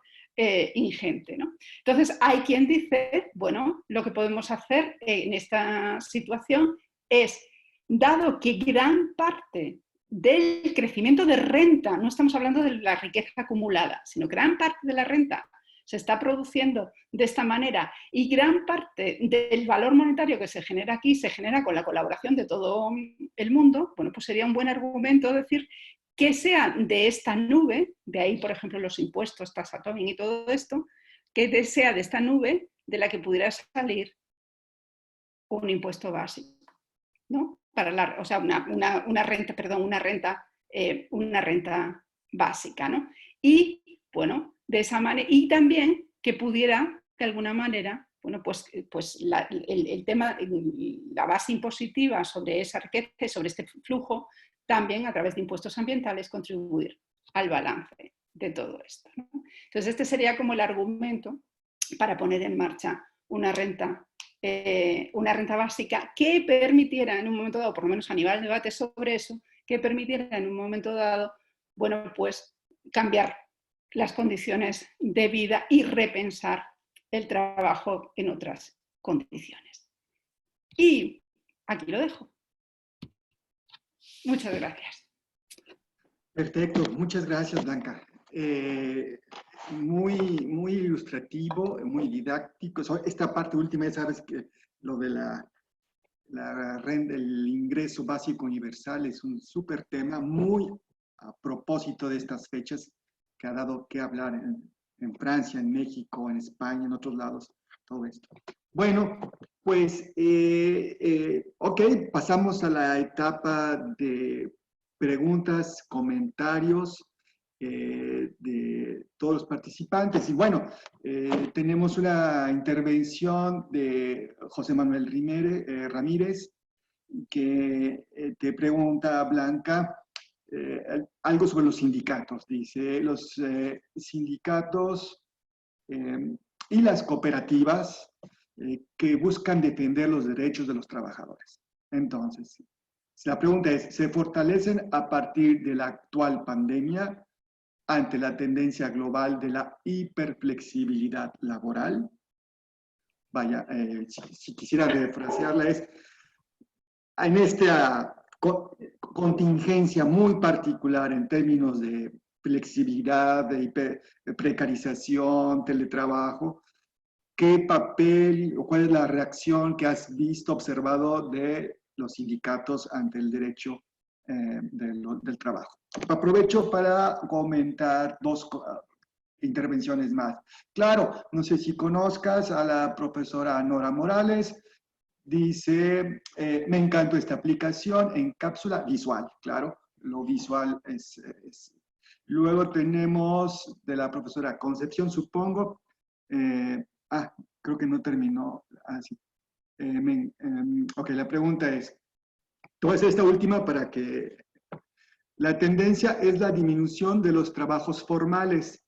ingente, ¿no? Entonces, hay quien dice, bueno, lo que podemos hacer en esta situación es, dado que gran parte del crecimiento de renta, no estamos hablando de la riqueza acumulada, sino gran parte de la renta se está produciendo de esta manera y gran parte del valor monetario que se genera aquí se genera con la colaboración de todo el mundo, bueno, pues sería un buen argumento decir que sea de esta nube, de ahí, por ejemplo, los impuestos, tasa Tobin y todo esto, que sea de esta nube de la que pudiera salir un impuesto básico, ¿no? Para o sea, una renta básica, ¿no? Y, bueno, de esa manera, y también que pudiera, de alguna manera, bueno, pues el tema, la base impositiva sobre esa riqueza, sobre este flujo, también a través de impuestos ambientales contribuir al balance de todo esto, ¿no? Entonces, este sería como el argumento para poner en marcha una renta básica que permitiera en un momento dado, por lo menos a nivel de debate sobre eso, que permitiera en un momento dado, bueno, pues cambiar las condiciones de vida y repensar el trabajo en otras condiciones. Y aquí lo dejo. Muchas gracias. Perfecto, muchas gracias, Blanca. Muy ilustrativo, muy didáctico. Esta parte última, ya sabes que lo de la renta, el ingreso básico universal es un súper tema, muy a propósito de estas fechas que ha dado que hablar en Francia, en México, en España, en otros lados, todo esto. Bueno, pues, ok, pasamos a la etapa de preguntas, comentarios de todos los participantes. Y bueno, tenemos una intervención de José Manuel Ramírez, que te pregunta, Blanca, algo sobre los sindicatos. Dice, los sindicatos y las cooperativas que buscan defender los derechos de los trabajadores. Entonces, la pregunta es, ¿se fortalecen a partir de la actual pandemia ante la tendencia global de la hiperflexibilidad laboral? Vaya, si quisiera refrasearla es, en esta contingencia muy particular en términos de flexibilidad, de precarización, teletrabajo, ¿qué papel o cuál es la reacción que has visto, observado de los sindicatos ante el derecho del trabajo? Aprovecho para comentar dos intervenciones más. Claro, no sé si conozcas a la profesora Nora Morales. Dice, me encantó esta aplicación en cápsula visual. Claro, lo visual es. Luego tenemos de la profesora Concepción, supongo. Creo que no terminó. Sí. Ok, la pregunta es, toda esta última para que la tendencia es la disminución de los trabajos formales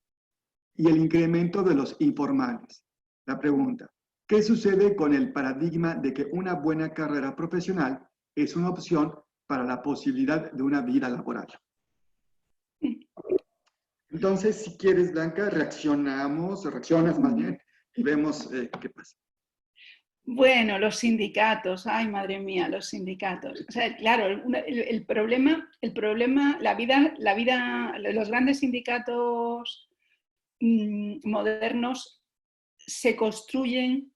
y el incremento de los informales. La pregunta, ¿qué sucede con el paradigma de que una buena carrera profesional es una opción para la posibilidad de una vida laboral? Entonces, si quieres, Blanca, reaccionas más bien, y vemos qué pasa. Bueno, los sindicatos, ay madre mía, los sindicatos. O sea, claro, el problema, los grandes sindicatos modernos se construyen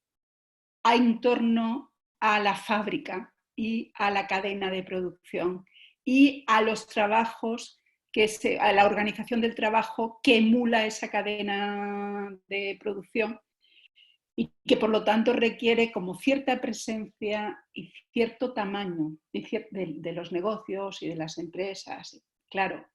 en torno a la fábrica y a la cadena de producción y a los trabajos, a la organización del trabajo que emula esa cadena de producción y que por lo tanto requiere como cierta presencia y cierto tamaño de los negocios y de las empresas. Claro,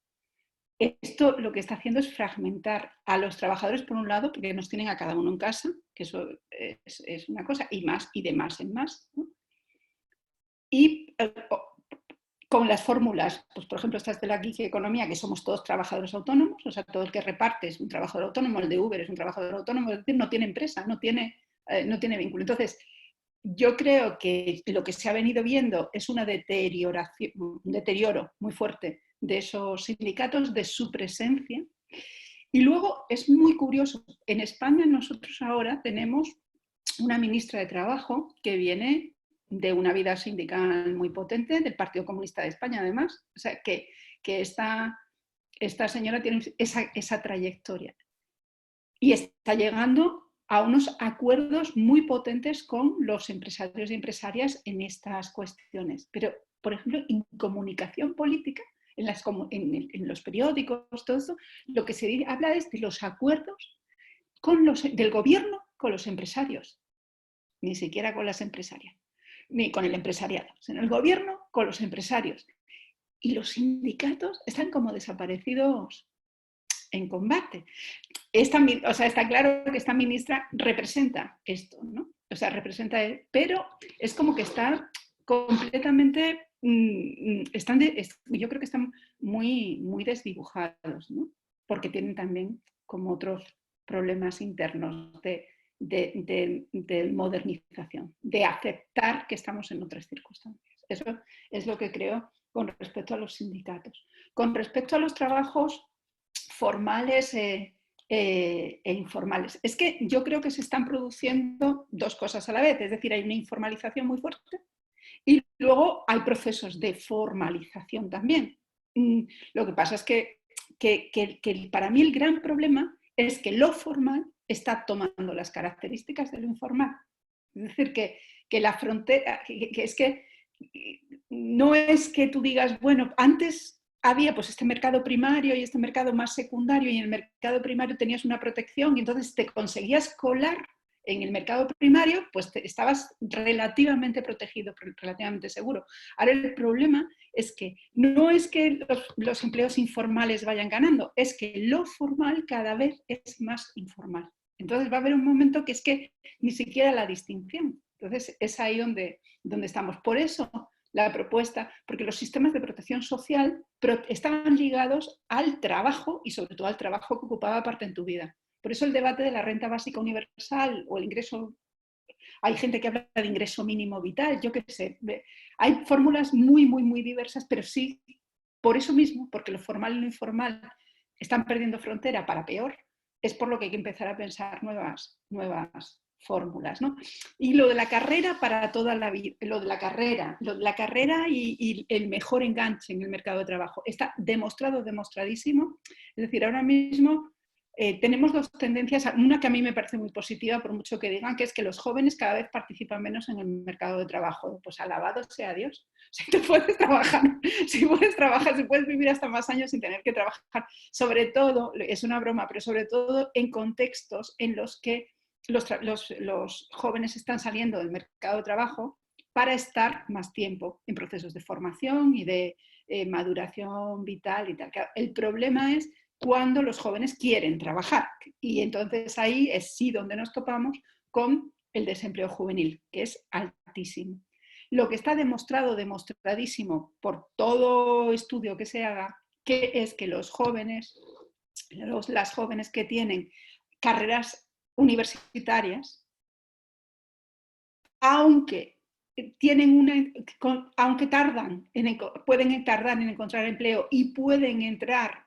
esto lo que está haciendo es fragmentar a los trabajadores por un lado, porque nos tienen a cada uno en casa, que eso es una cosa, y más y de más en más, ¿no? Y con las fórmulas, pues por ejemplo estas de la Gig Economía, que somos todos trabajadores autónomos, o sea, todo el que reparte es un trabajador autónomo, el de Uber es un trabajador autónomo, es decir, no tiene empresa, no tiene vínculo. Entonces, yo creo que lo que se ha venido viendo es un deterioro muy fuerte de esos sindicatos, de su presencia. Y luego es muy curioso, en España nosotros ahora tenemos una ministra de Trabajo que viene de una vida sindical muy potente, del Partido Comunista de España además, o sea, que esta señora tiene esa trayectoria. y está llegando a unos acuerdos muy potentes con los empresarios y empresarias en estas cuestiones. Pero, por ejemplo, en comunicación política, en los periódicos, todo esto, lo que se habla es de los acuerdos del gobierno con los empresarios, ni siquiera con las empresarias, ni con el empresariado, sino el gobierno con los empresarios. Y los sindicatos están como desaparecidos en combate. Está claro que esta ministra representa esto, ¿no? O sea, representa, pero es como que está completamente, yo creo que están muy, muy desdibujados, ¿no? Porque tienen también como otros problemas internos de modernización, de aceptar que estamos en otras circunstancias. Eso es lo que creo con respecto a los sindicatos. Con respecto a los trabajos formales e informales. Es que yo creo que se están produciendo dos cosas a la vez, es decir, hay una informalización muy fuerte y luego hay procesos de formalización también. Lo que pasa es que para mí el gran problema es que lo formal está tomando las características de lo informal. Es decir, que la frontera, que es que no es que tú digas, bueno, antes había pues este mercado primario y este mercado más secundario, y en el mercado primario tenías una protección y entonces te conseguías colar en el mercado primario, pues estabas relativamente protegido, relativamente seguro. Ahora el problema es que no es que los empleos informales vayan ganando, es que lo formal cada vez es más informal. Entonces va a haber un momento que es que ni siquiera la distinción. Entonces es ahí donde estamos. Por eso la propuesta, porque los sistemas de protección social estaban ligados al trabajo y sobre todo al trabajo que ocupaba parte en tu vida. Por eso el debate de la renta básica universal o el ingreso, hay gente que habla de ingreso mínimo vital, yo qué sé, hay fórmulas muy, muy, muy diversas, pero sí, por eso mismo, porque lo formal y lo informal están perdiendo frontera para peor, es por lo que hay que empezar a pensar nuevas fórmulas, ¿no? Y lo de la carrera para toda la vida, lo de la carrera y el mejor enganche en el mercado de trabajo. Está demostradísimo. Es decir, ahora mismo tenemos dos tendencias, una que a mí me parece muy positiva, por mucho que digan, que es que los jóvenes cada vez participan menos en el mercado de trabajo. Pues alabado sea Dios. Si tú puedes trabajar, si puedes vivir hasta más años sin tener que trabajar. Sobre todo, es una broma, pero sobre todo en contextos en los que los jóvenes están saliendo del mercado de trabajo para estar más tiempo en procesos de formación y de maduración vital y tal. El problema es cuando los jóvenes quieren trabajar y entonces ahí es sí donde nos topamos con el desempleo juvenil, que es altísimo. Lo que está demostradísimo por todo estudio que se haga, que es que los jóvenes, las jóvenes que tienen carreras universitarias, aunque pueden tardar en encontrar empleo y pueden entrar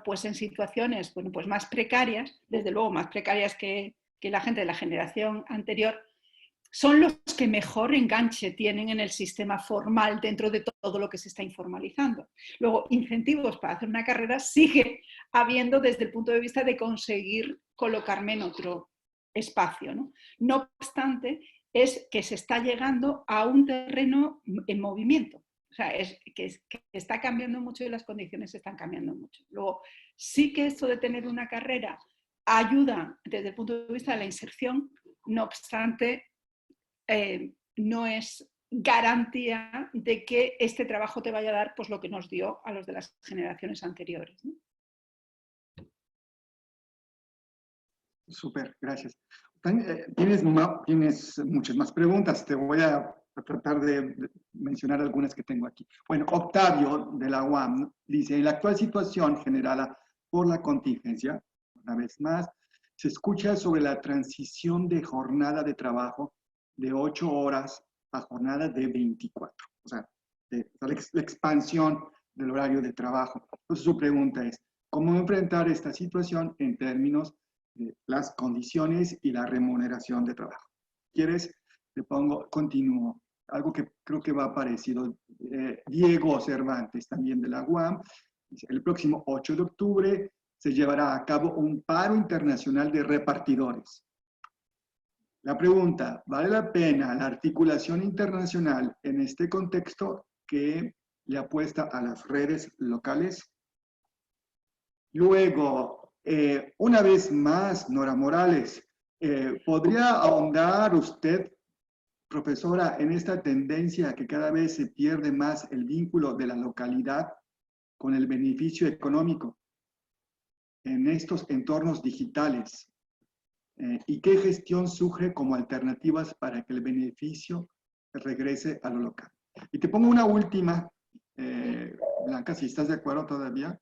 pues en situaciones pues más precarias, desde luego más precarias que la gente de la generación anterior, son los que mejor enganche tienen en el sistema formal dentro de todo lo que se está informalizando. Luego, incentivos para hacer una carrera sigue habiendo desde el punto de vista de conseguir colocarme en otro espacio, ¿no? No obstante, es que se está llegando a un terreno en movimiento. O sea, que está cambiando mucho y las condiciones están cambiando mucho. Luego, sí que esto de tener una carrera ayuda desde el punto de vista de la inserción, no obstante, no es garantía de que este trabajo te vaya a dar pues, lo que nos dio a los de las generaciones anteriores, ¿no? Súper, gracias. Tienes muchas más preguntas. Te voy a tratar de mencionar algunas que tengo aquí. Bueno, Octavio de la UAM dice, en la actual situación generada por la contingencia, una vez más, se escucha sobre la transición de jornada de trabajo de 8 horas a jornada de 24. O sea, la expansión del horario de trabajo. Entonces su pregunta es, ¿cómo enfrentar esta situación en términos de las condiciones y la remuneración de trabajo? ¿Quieres? Te pongo, continúo. Algo que creo que va parecido. Diego Cervantes, también de la UAM, dice, el próximo 8 de octubre se llevará a cabo un paro internacional de repartidores. La pregunta, ¿vale la pena la articulación internacional en este contexto que le apuesta a las redes locales? Luego, una vez más, Nora Morales, ¿podría ahondar usted, profesora, en esta tendencia que cada vez se pierde más el vínculo de la localidad con el beneficio económico en estos entornos digitales? ¿Y qué gestión surge como alternativas para que el beneficio regrese a lo local? Y te pongo una última, Blanca, si estás de acuerdo todavía.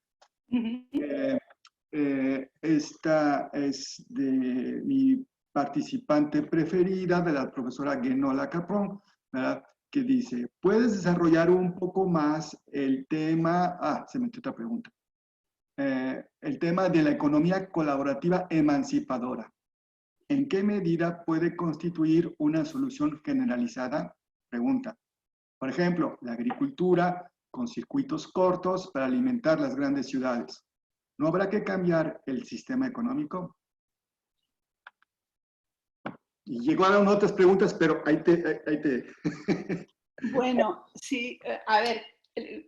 Esta es de mi participante preferida, de la profesora Guenola Caprón, ¿verdad? Que dice, ¿puedes desarrollar un poco más el tema? Se metió otra pregunta. El tema de la economía colaborativa emancipadora. ¿En qué medida puede constituir una solución generalizada? Pregunta. Por ejemplo, la agricultura con circuitos cortos para alimentar las grandes ciudades. ¿No habrá que cambiar el sistema económico? Y llegaron otras preguntas, pero ahí te... Bueno, sí, a ver,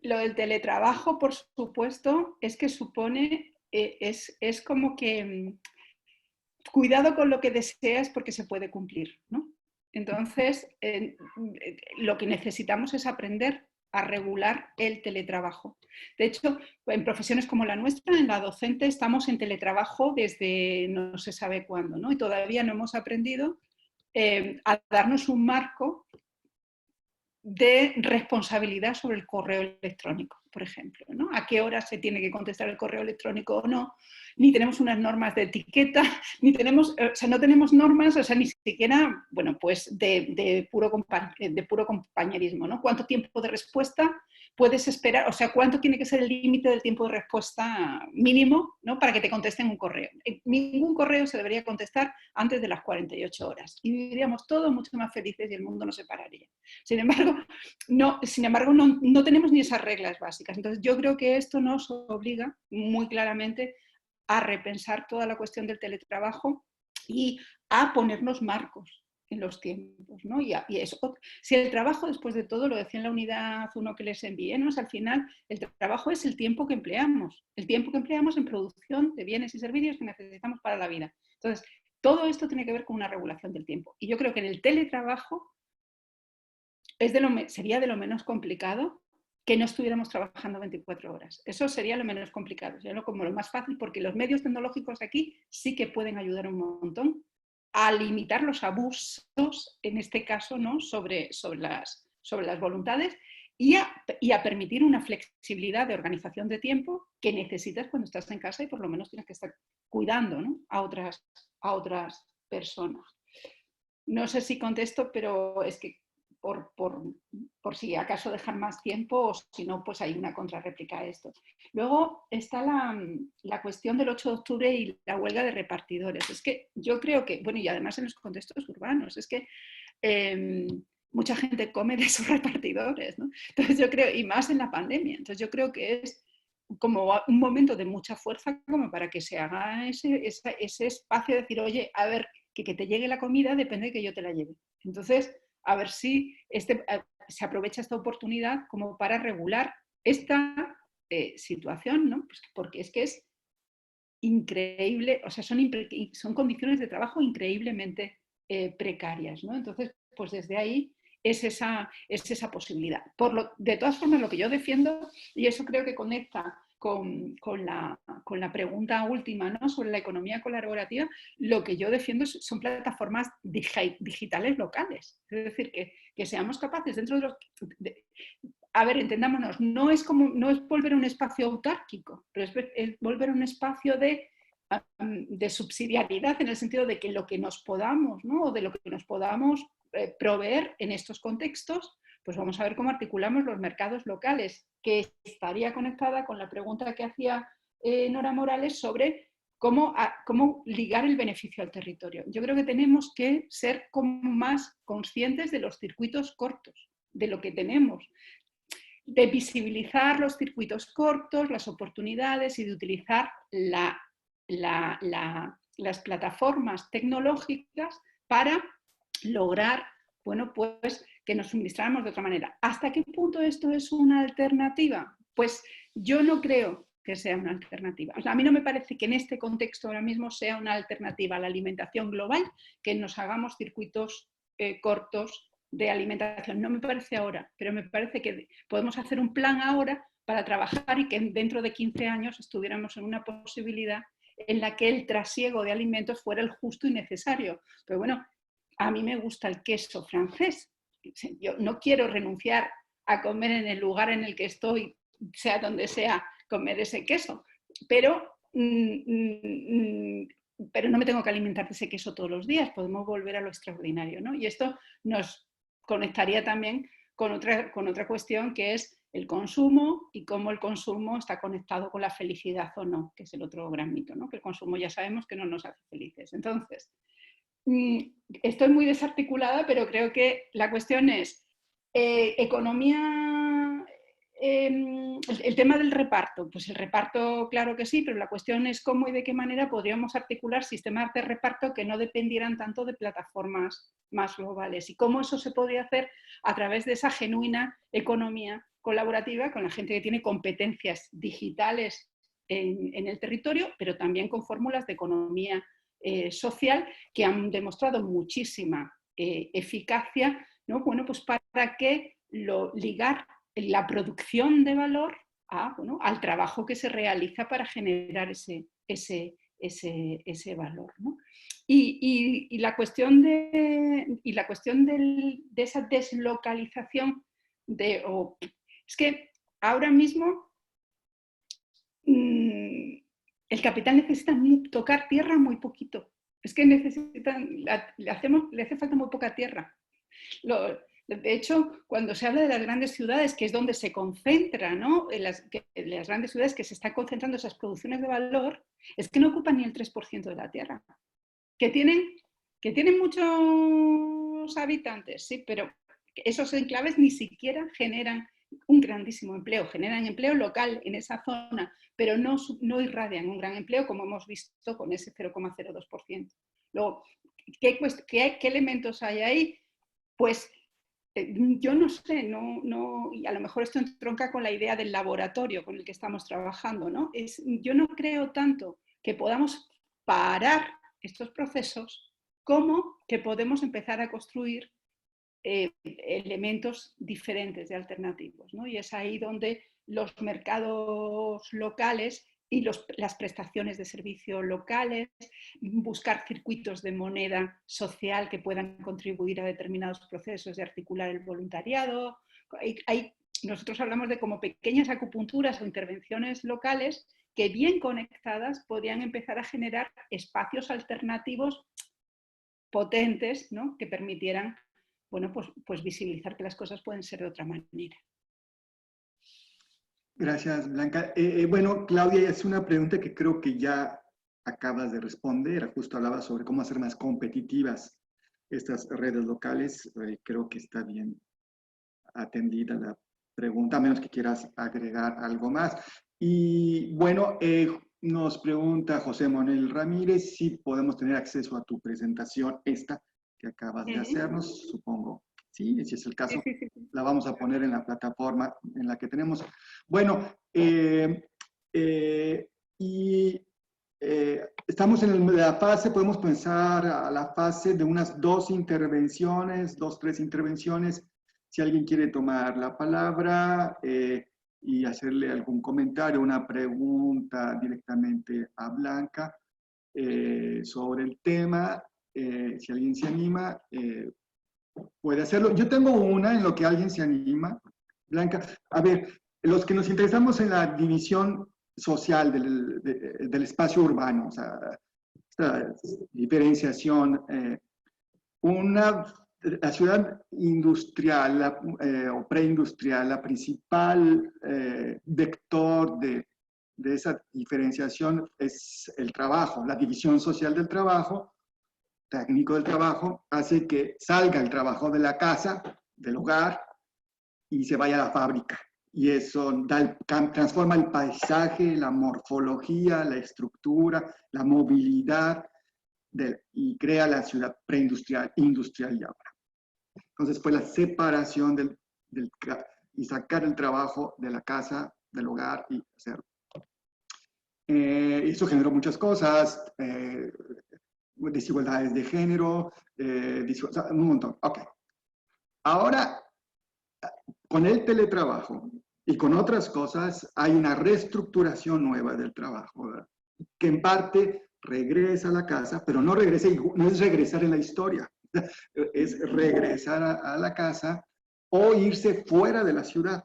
lo del teletrabajo, por supuesto, es que supone, es como que cuidado con lo que deseas porque se puede cumplir, ¿no? Entonces, lo que necesitamos es aprender a regular el teletrabajo. De hecho, en profesiones como la nuestra, en la docente, estamos en teletrabajo desde no se sabe cuándo, ¿no? Y todavía no hemos aprendido a darnos un marco de responsabilidad sobre el correo electrónico, por ejemplo, ¿no? A qué hora se tiene que contestar el correo electrónico o no, ni tenemos unas normas de etiqueta, ni tenemos, o sea, no tenemos normas, o sea, ni siquiera, bueno, pues de puro compañerismo, ¿no? ¿Cuánto tiempo de respuesta puedes esperar? O sea, ¿cuánto tiene que ser el límite del tiempo de respuesta mínimo, ¿no? Para que te contesten un correo? Ningún correo se debería contestar antes de las 48 horas y viviríamos todos mucho más felices y el mundo no se pararía. Sin embargo, no tenemos ni esas reglas básicas. Entonces, yo creo que esto nos obliga muy claramente a repensar toda la cuestión del teletrabajo y a ponernos marcos en los tiempos, ¿no? Y eso, si el trabajo, después de todo, lo decía en la unidad 1 que les envié, ¿no? Al final, el trabajo es el tiempo que empleamos en producción de bienes y servicios que necesitamos para la vida. Entonces, todo esto tiene que ver con una regulación del tiempo. Y yo creo que en el teletrabajo sería de lo menos complicado que no estuviéramos trabajando 24 horas. Eso sería lo menos complicado, sería como lo más fácil, porque los medios tecnológicos aquí sí que pueden ayudar un montón a limitar los abusos, en este caso, ¿no? sobre las voluntades y a permitir una flexibilidad de organización de tiempo que necesitas cuando estás en casa y por lo menos tienes que estar cuidando, ¿no? a otras personas. No sé si contesto, pero es que por si acaso dejar más tiempo o si no, pues hay una contrarréplica a esto. Luego está la cuestión del 8 de octubre y la huelga de repartidores. Es que yo creo que, bueno, y además en los contextos urbanos, es que mucha gente come de esos repartidores, ¿no? Entonces yo creo, y más en la pandemia, entonces yo creo que es como un momento de mucha fuerza como para que se haga ese espacio de decir, oye, a ver, que te llegue la comida depende de que yo te la lleve. Entonces, a ver si se aprovecha esta oportunidad como para regular esta situación, ¿no? Pues porque es que es increíble, o sea, son condiciones de trabajo increíblemente precarias, ¿no? Entonces, pues desde ahí es esa posibilidad. De todas formas, lo que yo defiendo, y eso creo que conecta con la pregunta última, ¿no? Sobre la economía colaborativa, lo que yo defiendo son plataformas digitales locales. Es decir, que seamos capaces dentro de los... A ver, entendámonos, no es volver a un espacio autárquico, pero es volver a un espacio de subsidiariedad en el sentido de que lo que nos podamos, ¿no? O de lo que nos podamos proveer en estos contextos, pues vamos a ver cómo articulamos los mercados locales, que estaría conectada con la pregunta que hacía Nora Morales sobre cómo ligar el beneficio al territorio. Yo creo que tenemos que ser como más conscientes de los circuitos cortos, de lo que tenemos. de visibilizar los circuitos cortos, las oportunidades y de utilizar las plataformas tecnológicas para lograr, bueno, pues que nos suministráramos de otra manera. ¿Hasta qué punto esto es una alternativa? Pues yo no creo que sea una alternativa. O sea, a mí no me parece que en este contexto ahora mismo sea una alternativa a la alimentación global que nos hagamos circuitos cortos de alimentación. No me parece ahora, pero me parece que podemos hacer un plan ahora para trabajar y que dentro de 15 años estuviéramos en una posibilidad en la que el trasiego de alimentos fuera el justo y necesario. Pero bueno, a mí me gusta el queso francés. Yo no quiero renunciar a comer en el lugar en el que estoy, sea donde sea, comer ese queso. Pero no me tengo que alimentar de ese queso todos los días, podemos volver a lo extraordinario, ¿no? Y esto nos conectaría también con otra cuestión, que es el consumo y cómo el consumo está conectado con la felicidad o no, que es el otro gran mito, ¿no? Que el consumo ya sabemos que no nos hace felices. Entonces, estoy muy desarticulada, pero creo que la cuestión es economía, el tema del reparto. Pues el reparto, claro que sí, pero la cuestión es cómo y de qué manera podríamos articular sistemas de reparto que no dependieran tanto de plataformas más globales y cómo eso se podría hacer a través de esa genuina economía colaborativa con la gente que tiene competencias digitales en el territorio, pero también con fórmulas de economía social que han demostrado muchísima eficacia, ¿no? Bueno, pues para que ligar la producción de valor al trabajo que se realiza para generar ese valor, ¿no? Y la cuestión de esa deslocalización es que ahora mismo el capital necesita tocar tierra muy poquito. Es que le hace falta muy poca tierra. De hecho, cuando se habla de las grandes ciudades, que es donde se concentra, ¿no? En las grandes ciudades que se están concentrando esas producciones de valor, es que no ocupan ni el 3% de la tierra. Que tienen muchos habitantes, sí, pero esos enclaves ni siquiera generan un grandísimo empleo, generan empleo local en esa zona, pero no irradian un gran empleo, como hemos visto con ese 0,02%. Luego, ¿qué elementos hay ahí? Pues yo no sé, y a lo mejor esto entronca con la idea del laboratorio con el que estamos trabajando, ¿no? Yo no creo tanto que podamos parar estos procesos como que podemos empezar a construir elementos diferentes de alternativos, ¿no? Y es ahí donde los mercados locales y las prestaciones de servicio locales, buscar circuitos de moneda social que puedan contribuir a determinados procesos de articular el voluntariado. Nosotros hablamos de como pequeñas acupunturas o intervenciones locales que bien conectadas podrían empezar a generar espacios alternativos potentes, ¿no? Que permitieran, bueno, pues visibilizar que las cosas pueden ser de otra manera. Gracias, Blanca. Bueno, Claudia, es una pregunta que creo que ya acabas de responder. Justo hablaba sobre cómo hacer más competitivas estas redes locales. Creo que está bien atendida la pregunta, a menos que quieras agregar algo más. Y bueno, nos pregunta José Manuel Ramírez si podemos tener acceso a tu presentación, esta que acabas de hacernos, supongo. Sí, si es el caso, sí. La vamos a poner en la plataforma en la que tenemos. Bueno, estamos en la fase, podemos pensar a la fase de unas 2 intervenciones, 2, 3 intervenciones. Si alguien quiere tomar la palabra y hacerle algún comentario, una pregunta directamente a Blanca sobre el tema, si alguien se anima, puede hacerlo. Yo tengo una en lo que alguien se anima. Blanca, a ver, los que nos interesamos en la división social del espacio urbano, o sea, esta diferenciación, la ciudad industrial o preindustrial, la principal vector de esa diferenciación es el trabajo, la división social del trabajo, técnico del trabajo, hace que salga el trabajo de la casa, del hogar, y se vaya a la fábrica. y eso transforma el paisaje, la morfología, la estructura, la movilidad y crea la ciudad preindustrial, industrial y ahora. Entonces fue la separación y sacar el trabajo de la casa, del hogar y hacerlo. Eso generó muchas cosas, desigualdades de género, un montón. Ok. Ahora, con el teletrabajo y con otras cosas, hay una reestructuración nueva del trabajo, ¿verdad? Que en parte regresa a la casa, pero no es regresar en la historia, es regresar a la casa o irse fuera de la ciudad.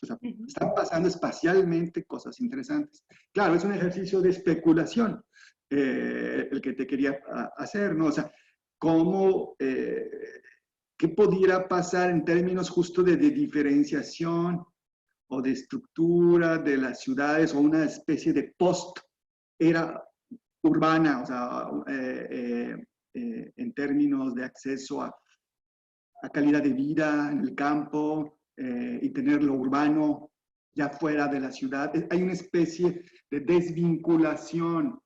O sea, están pasando espacialmente cosas interesantes. Claro, es un ejercicio de especulación el que te quería hacer, ¿no? O sea, cómo, qué pudiera pasar en términos justo de diferenciación o de estructura de las ciudades o una especie de post-era urbana, o sea, en términos de acceso a calidad de vida en el campo y tener lo urbano ya fuera de la ciudad. Hay una especie de desvinculación,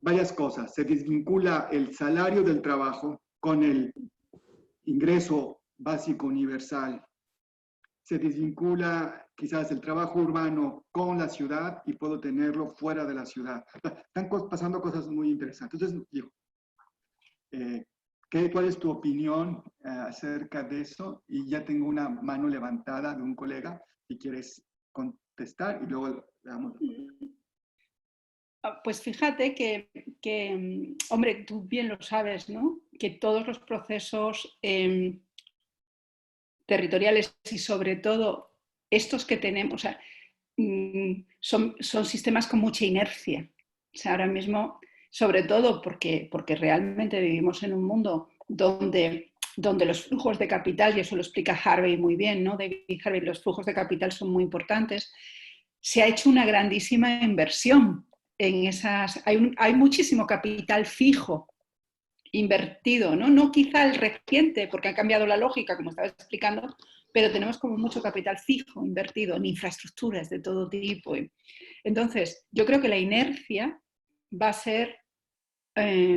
varias cosas. Se desvincula el salario del trabajo con el ingreso básico universal. Se desvincula quizás el trabajo urbano con la ciudad y puedo tenerlo fuera de la ciudad. Están pasando cosas muy interesantes. Entonces, digo, ¿cuál es tu opinión acerca de eso? Y ya tengo una mano levantada de un colega, si quieres contestar y luego le damos. Pues fíjate que, hombre, tú bien lo sabes, ¿no? Que todos los procesos territoriales y sobre todo estos que tenemos, o sea, son sistemas con mucha inercia. O sea, ahora mismo, sobre todo porque realmente vivimos en un mundo donde los flujos de capital, y eso lo explica Harvey muy bien, ¿no? David Harvey, los flujos de capital son muy importantes, se ha hecho una grandísima inversión en esas, hay muchísimo capital fijo invertido, ¿no? No quizá el reciente, porque ha cambiado la lógica, como estaba explicando, pero tenemos como mucho capital fijo invertido en infraestructuras de todo tipo. Entonces, yo creo que la inercia va a ser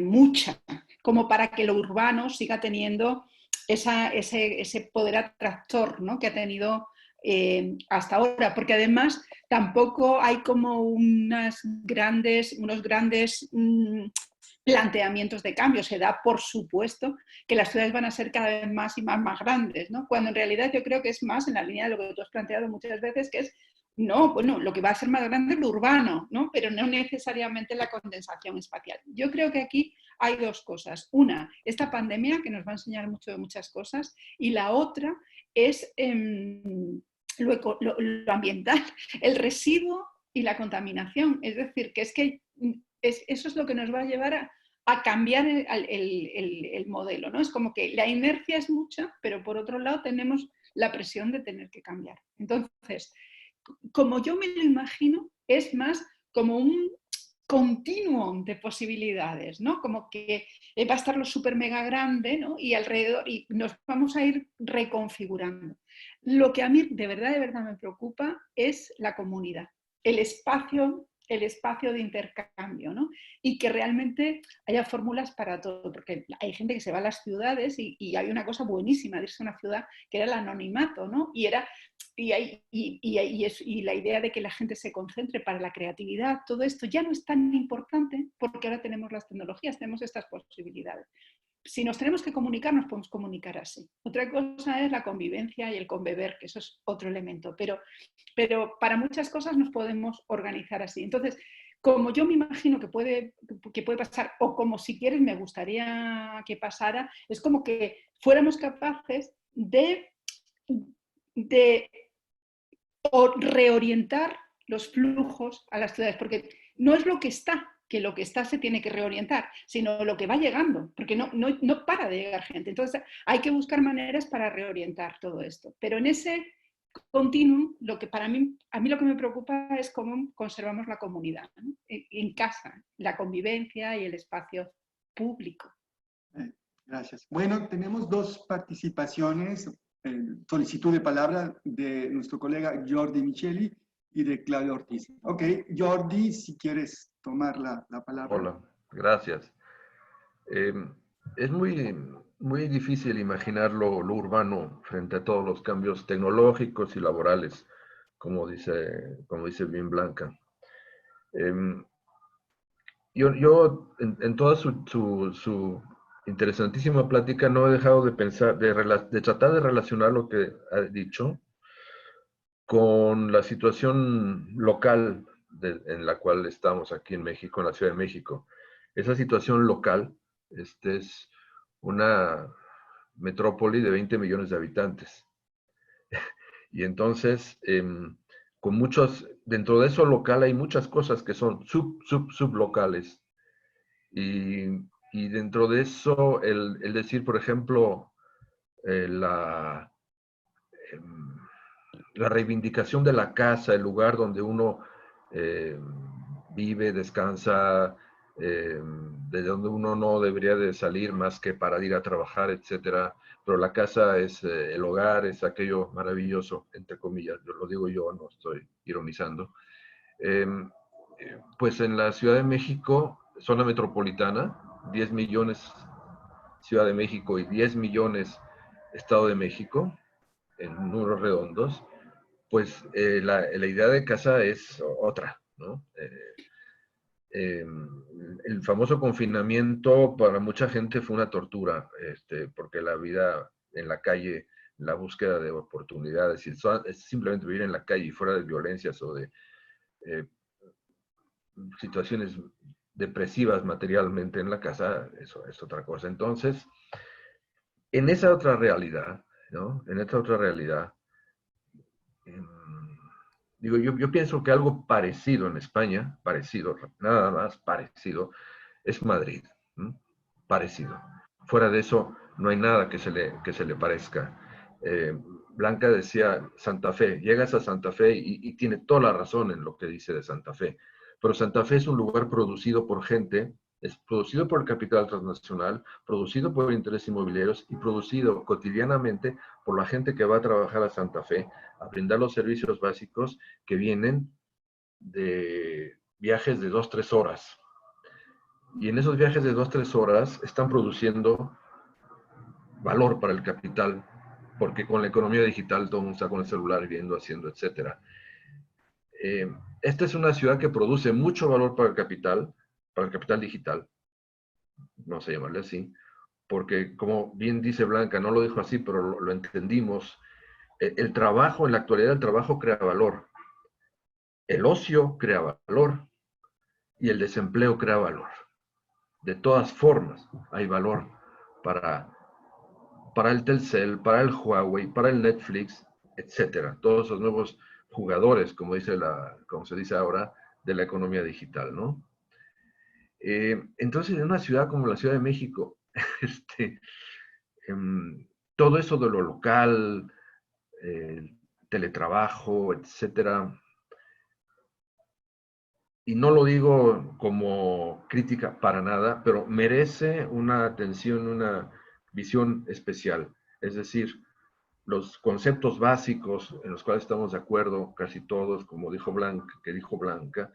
mucha, como para que lo urbano siga teniendo ese poder atractor, ¿no? Que ha tenido hasta ahora, porque además tampoco hay como unos grandes planteamientos de cambio. Se da por supuesto que las ciudades van a ser cada vez más y más grandes, ¿no? Cuando en realidad yo creo que es más en la línea de lo que tú has planteado muchas veces, que es no, bueno, lo que va a ser más grande es lo urbano, ¿no? Pero no necesariamente la condensación espacial. Yo creo que aquí hay dos cosas. Una, esta pandemia que nos va a enseñar mucho de muchas cosas, y la otra es lo ambiental, el residuo y la contaminación. Es decir, que es que eso es lo que nos va a llevar a cambiar el modelo, ¿no? Es como que la inercia es mucha, pero por otro lado tenemos la presión de tener que cambiar. Entonces, como yo me lo imagino, es más como un continuum de posibilidades, ¿no? Como que va a estar lo súper mega grande, ¿no? Y alrededor, y nos vamos a ir reconfigurando. Lo que a mí de verdad me preocupa es la comunidad, el espacio de intercambio, ¿no? Y que realmente haya fórmulas para todo, porque hay gente que se va a las ciudades y hay una cosa buenísima de irse a una ciudad que era el anonimato, ¿no? Y la idea de que la gente se concentre para la creatividad, todo esto ya no es tan importante porque ahora tenemos las tecnologías, tenemos estas posibilidades. Si nos tenemos que comunicar, nos podemos comunicar así. Otra cosa es la convivencia y el conbeber, que eso es otro elemento, pero para muchas cosas nos podemos organizar así. Entonces, como yo me imagino que puede pasar, o como si quieres me gustaría que pasara, es como que fuéramos capaces de reorientar los flujos a las ciudades, porque no es lo que está, que lo que está se tiene que reorientar, sino lo que va llegando, porque no para de llegar gente. Entonces hay que buscar maneras para reorientar todo esto. Pero en ese continuum, lo que a mí lo que me preocupa es cómo conservamos la comunidad, ¿no? En casa, la convivencia y el espacio público. Gracias. Bueno, tenemos dos participaciones. solicitud de palabra de nuestro colega Jordi Micheli y de Claudio Ortiz. Ok, Jordi, si quieres tomar la palabra. Hola, gracias. Es muy difícil imaginar lo urbano frente a todos los cambios tecnológicos y laborales, como dice bien Blanca. Yo en toda su interesantísima plática no he dejado de pensar, de tratar de relacionar lo que ha dicho con la situación local en la cual estamos aquí en México, en la Ciudad de México. Esa situación local es una metrópoli de 20 millones de habitantes. Y entonces, dentro de eso local hay muchas cosas que son sublocales. Y dentro de eso, el decir, por ejemplo, la reivindicación de la casa, el lugar donde uno vive, descansa, de donde uno no debería de salir más que para ir a trabajar, etcétera. Pero la casa es el hogar, es aquello maravilloso, entre comillas, yo lo digo yo, no estoy ironizando. Pues en la Ciudad de México, zona metropolitana, 10 millones Ciudad de México y 10 millones Estado de México, en números redondos, pues la idea de casa es otra, ¿no? El famoso confinamiento para mucha gente fue una tortura, porque la vida en la calle, la búsqueda de oportunidades, es simplemente vivir en la calle y fuera de violencias o de situaciones depresivas materialmente en la casa, eso es otra cosa. Entonces, en esa otra realidad, ¿no? En esta otra realidad, digo, yo pienso que algo parecido en España, parecido, nada más parecido, es Madrid. ¿Mm? Parecido. Fuera de eso, no hay nada que se le parezca. Blanca decía Santa Fe, llegas a Santa Fe y tiene toda la razón en lo que dice de Santa Fe. Pero Santa Fe es un lugar producido por gente, es producido por el capital transnacional, producido por intereses inmobiliarios y producido cotidianamente por la gente que va a trabajar a Santa Fe, a brindar los servicios básicos que vienen de viajes de 2-3 horas. Y en esos viajes de 2-3 horas están produciendo valor para el capital, porque con la economía digital todo el mundo está con el celular viendo, haciendo, etc. Esta es una ciudad que produce mucho valor para el capital digital, vamos a llamarle así, porque como bien dice Blanca, no lo dijo así, pero lo entendimos, el trabajo, en la actualidad el trabajo crea valor, el ocio crea valor y el desempleo crea valor. De todas formas, hay valor para el Telcel, para el Huawei, para el Netflix, etcétera. Todos esos nuevos jugadores, como se dice ahora, de la economía digital, ¿no? Entonces, en una ciudad como la Ciudad de México, todo eso de lo local, teletrabajo, etcétera, y no lo digo como crítica para nada, pero merece una atención, una visión especial. Es decir, los conceptos básicos en los cuales estamos de acuerdo casi todos, como dijo Blanca,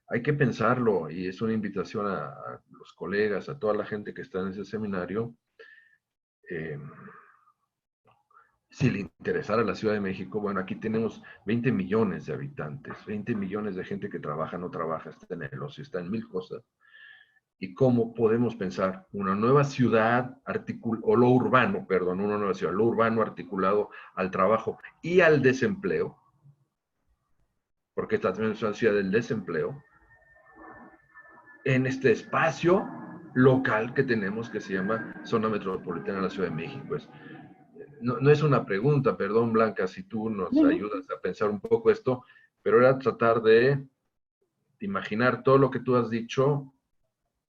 hay que pensarlo y es una invitación a los colegas, a toda la gente que está en ese seminario. Si le interesara la Ciudad de México, bueno, aquí tenemos 20 millones de habitantes, 20 millones de gente que trabaja, no trabaja, está en el ocio, está en mil cosas. ¿Y cómo podemos pensar una nueva ciudad o lo urbano, perdón, una nueva ciudad, lo urbano articulado al trabajo y al desempleo? Porque esta también es una ciudad del desempleo, en este espacio local que tenemos que se llama Zona Metropolitana de la Ciudad de México. No es una pregunta, perdón Blanca, si tú nos ayudas a pensar un poco esto, pero era tratar de imaginar todo lo que tú has dicho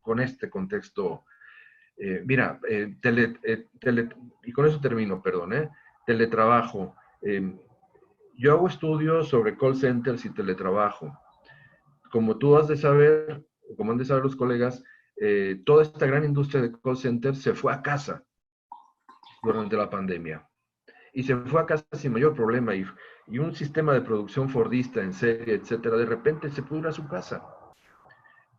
con este contexto. Mira, y con eso termino, perdón, teletrabajo. Yo hago estudios sobre call centers y teletrabajo. Como tú has de saber, como han de saber los colegas, toda esta gran industria de call centers se fue a casa durante la pandemia. y se fue a casa sin mayor problema, y un sistema de producción fordista en serie, etcétera, de repente se pudo ir a su casa.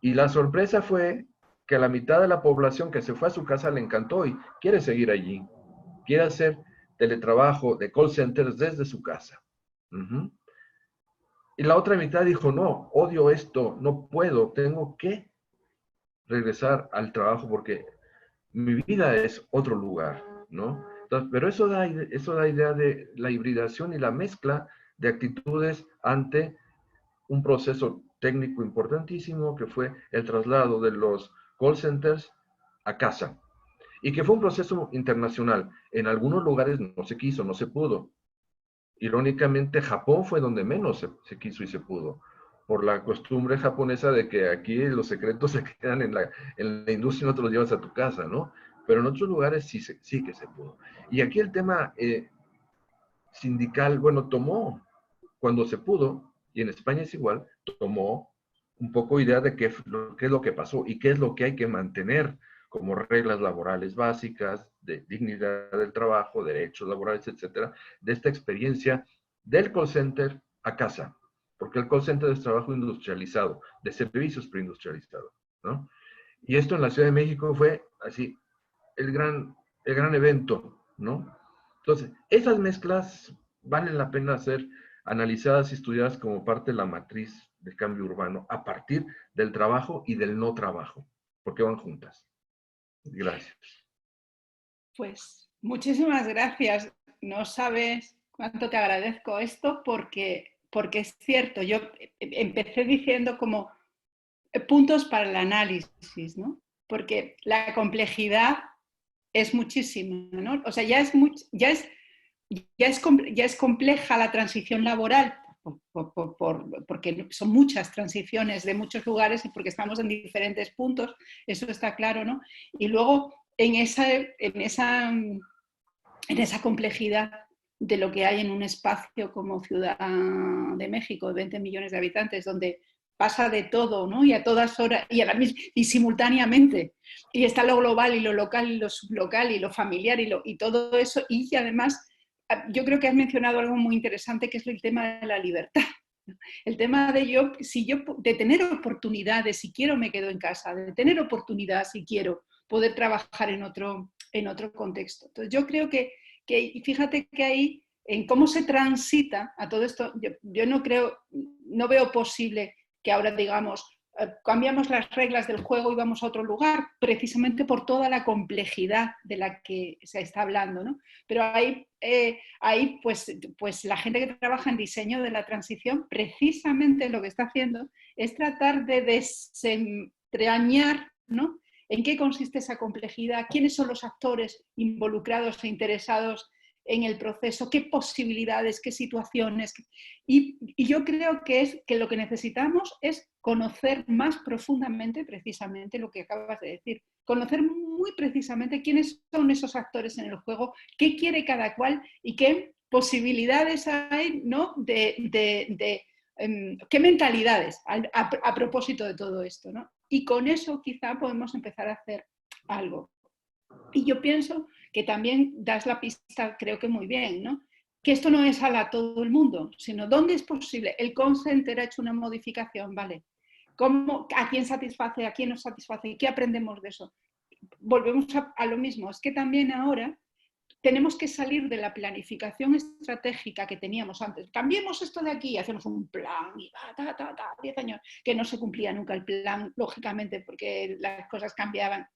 Y la sorpresa fue que a la mitad de la población que se fue a su casa le encantó y quiere seguir allí, quiere hacer teletrabajo de call centers desde su casa. Uh-huh. Y la otra mitad dijo, no, odio esto, no puedo, tengo que regresar al trabajo porque mi vida es otro lugar, ¿no? Entonces, pero eso da idea de la hibridación y la mezcla de actitudes ante un proceso técnico importantísimo que fue el traslado de los call centers a casa. Y que fue un proceso internacional. En algunos lugares no se quiso, no se pudo. Irónicamente, Japón fue donde menos se quiso y se pudo, por la costumbre japonesa de que aquí los secretos se quedan en la industria y no te los llevas a tu casa, ¿no? Pero en otros lugares sí que se pudo. Y aquí el tema sindical, bueno, tomó, cuando se pudo, y en España es igual, tomó un poco idea de qué es lo que pasó y qué es lo que hay que mantener como reglas laborales básicas, de dignidad del trabajo, derechos laborales, etcétera, de esta experiencia del call center a casa, porque el call center es trabajo industrializado, de servicios preindustrializados, ¿no? Y esto en la Ciudad de México fue así, el gran evento, ¿no? Entonces, esas mezclas valen la pena ser analizadas y estudiadas como parte de la matriz del cambio urbano, a partir del trabajo y del no trabajo, porque van juntas. Gracias. Pues muchísimas gracias. No sabes cuánto te agradezco esto porque es cierto. Yo empecé diciendo como puntos para el análisis, ¿no? Porque la complejidad es muchísima, ¿no? O sea, ya es compleja la transición laboral porque son muchas transiciones de muchos lugares y porque estamos en diferentes puntos, eso está claro, ¿no? Y luego en esa complejidad de lo que hay en un espacio como Ciudad de México, de 20 millones de habitantes, donde pasa de todo, ¿no? Y a todas horas, y simultáneamente. Y está lo global y lo local y lo sublocal y lo familiar y todo eso. Y además, yo creo que has mencionado algo muy interesante, que es el tema de la libertad. El tema de de tener oportunidades, si quiero me quedo en casa, de tener oportunidad, si quiero poder trabajar en otro contexto. Entonces yo creo que fíjate que ahí, en cómo se transita a todo esto, yo no veo posible que ahora digamos, cambiamos las reglas del juego y vamos a otro lugar, precisamente por toda la complejidad de la que se está hablando, ¿no? Pero ahí pues la gente que trabaja en diseño de la transición, precisamente lo que está haciendo es tratar de desentrañar, ¿no? ¿En qué consiste esa complejidad? ¿Quiénes son los actores involucrados e interesados en el proceso? ¿Qué posibilidades? ¿Qué situaciones? Y yo creo que lo que necesitamos es conocer más profundamente precisamente lo que acabas de decir. Conocer muy precisamente quiénes son esos actores en el juego, qué quiere cada cual y qué posibilidades hay, ¿no? ¿Qué mentalidades a propósito de todo esto, ¿no? Y con eso quizá podemos empezar a hacer algo. Y yo pienso que también das la pista, creo que muy bien, ¿no? Que esto no es a todo el mundo, sino dónde es posible. El call center ha hecho una modificación, ¿vale? ¿A quién satisface, a quién nos satisface y qué aprendemos de eso? Volvemos a lo mismo, es que también ahora tenemos que salir de la planificación estratégica que teníamos antes. Cambiemos esto de aquí, hacemos un plan y 10 años, que no se cumplía nunca el plan, lógicamente, porque las cosas cambiaban.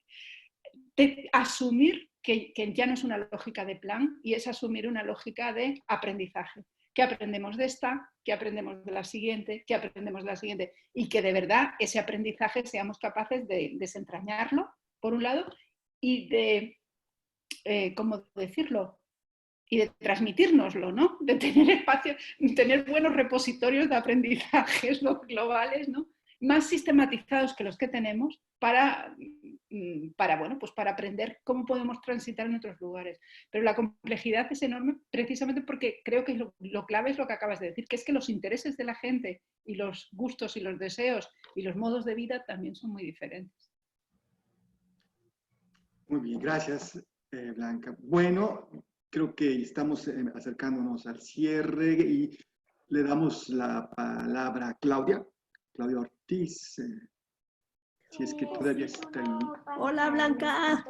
Asumir que ya no es una lógica de plan y es asumir una lógica de aprendizaje. ¿Qué aprendemos de esta? ¿Qué aprendemos de la siguiente? ¿Qué aprendemos de la siguiente? Y que de verdad ese aprendizaje seamos capaces de desentrañarlo, por un lado, y de ¿cómo decirlo? Y de transmitírnoslo, ¿no? De tener espacios, tener buenos repositorios de aprendizajes globales, ¿no? Más sistematizados que los que tenemos para aprender cómo podemos transitar en otros lugares. Pero la complejidad es enorme precisamente porque creo que lo clave es lo que acabas de decir, que es que los intereses de la gente y los gustos y los deseos y los modos de vida también son muy diferentes. Muy bien, gracias, Blanca. Bueno, creo que estamos acercándonos al cierre y le damos la palabra a Claudia Ortiz, si es que todavía está ahí. Hola, Blanca.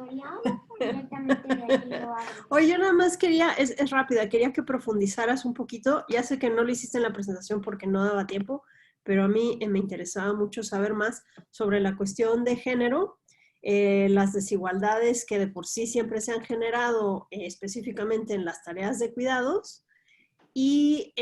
Oye, yo nada más quería, es rápida, quería que profundizaras un poquito. Ya sé que no lo hiciste en la presentación porque no daba tiempo, pero a mí me interesaba mucho saber más sobre la cuestión de género, las desigualdades que de por sí siempre se han generado específicamente en las tareas de cuidados. Y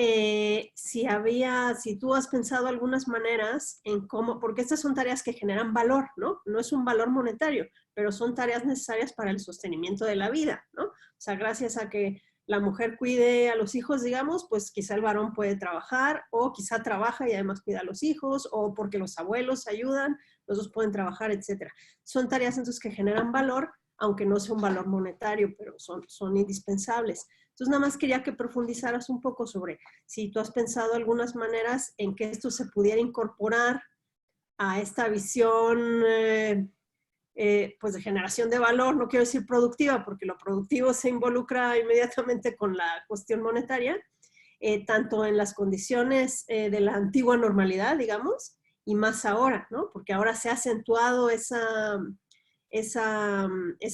si tú has pensado algunas maneras en cómo, porque estas son tareas que generan valor, ¿no? No es un valor monetario, pero son tareas necesarias para el sostenimiento de la vida, ¿no? O sea, gracias a que la mujer cuide a los hijos, digamos, pues quizá el varón puede trabajar, o quizá trabaja y además cuida a los hijos, o porque los abuelos ayudan, los dos pueden trabajar, etc. Son tareas entonces que generan valor, aunque no sea un valor monetario, pero son indispensables. Entonces, nada más quería que profundizaras un poco sobre si tú has pensado algunas maneras en que esto se pudiera incorporar a esta visión pues de generación de valor, no quiero decir productiva, porque lo productivo se involucra inmediatamente con la cuestión monetaria, tanto en las condiciones de la antigua normalidad, digamos, y más ahora, ¿no? Porque ahora se ha acentuado ese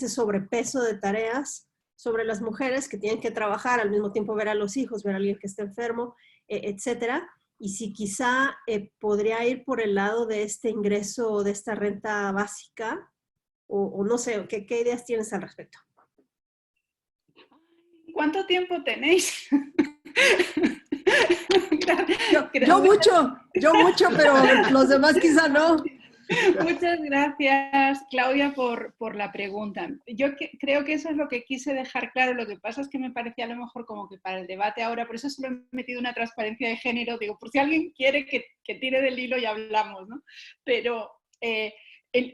sobrepeso de tareas sobre las mujeres que tienen que trabajar, al mismo tiempo ver a los hijos, ver a alguien que está enfermo, etcétera. Y si quizá podría ir por el lado de este ingreso, de esta renta básica, o no sé, ¿qué ideas tienes al respecto? ¿Cuánto tiempo tenéis? Yo mucho, pero los demás quizá no. Muchas gracias, Claudia, por la pregunta. Yo creo que eso es lo que quise dejar claro. Lo que pasa es que me parecía a lo mejor como que para el debate ahora, por eso solo he metido una transparencia de género, digo, por si alguien quiere que tire del hilo y hablamos, ¿no? Pero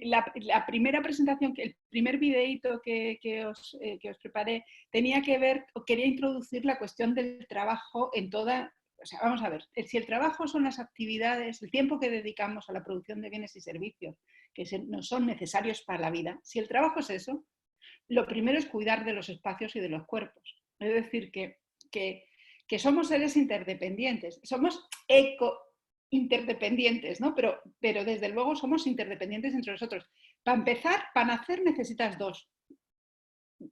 la primera presentación, el primer videíto que os preparé, tenía que ver, quería introducir la cuestión del trabajo en toda... O sea, vamos a ver, si el trabajo son las actividades, el tiempo que dedicamos a la producción de bienes y servicios que nos son necesarios para la vida, si el trabajo es eso, lo primero es cuidar de los espacios y de los cuerpos. Es decir, que somos seres interdependientes, somos interdependientes, ¿no? Pero desde luego somos interdependientes entre nosotros. Para empezar, para nacer necesitas dos.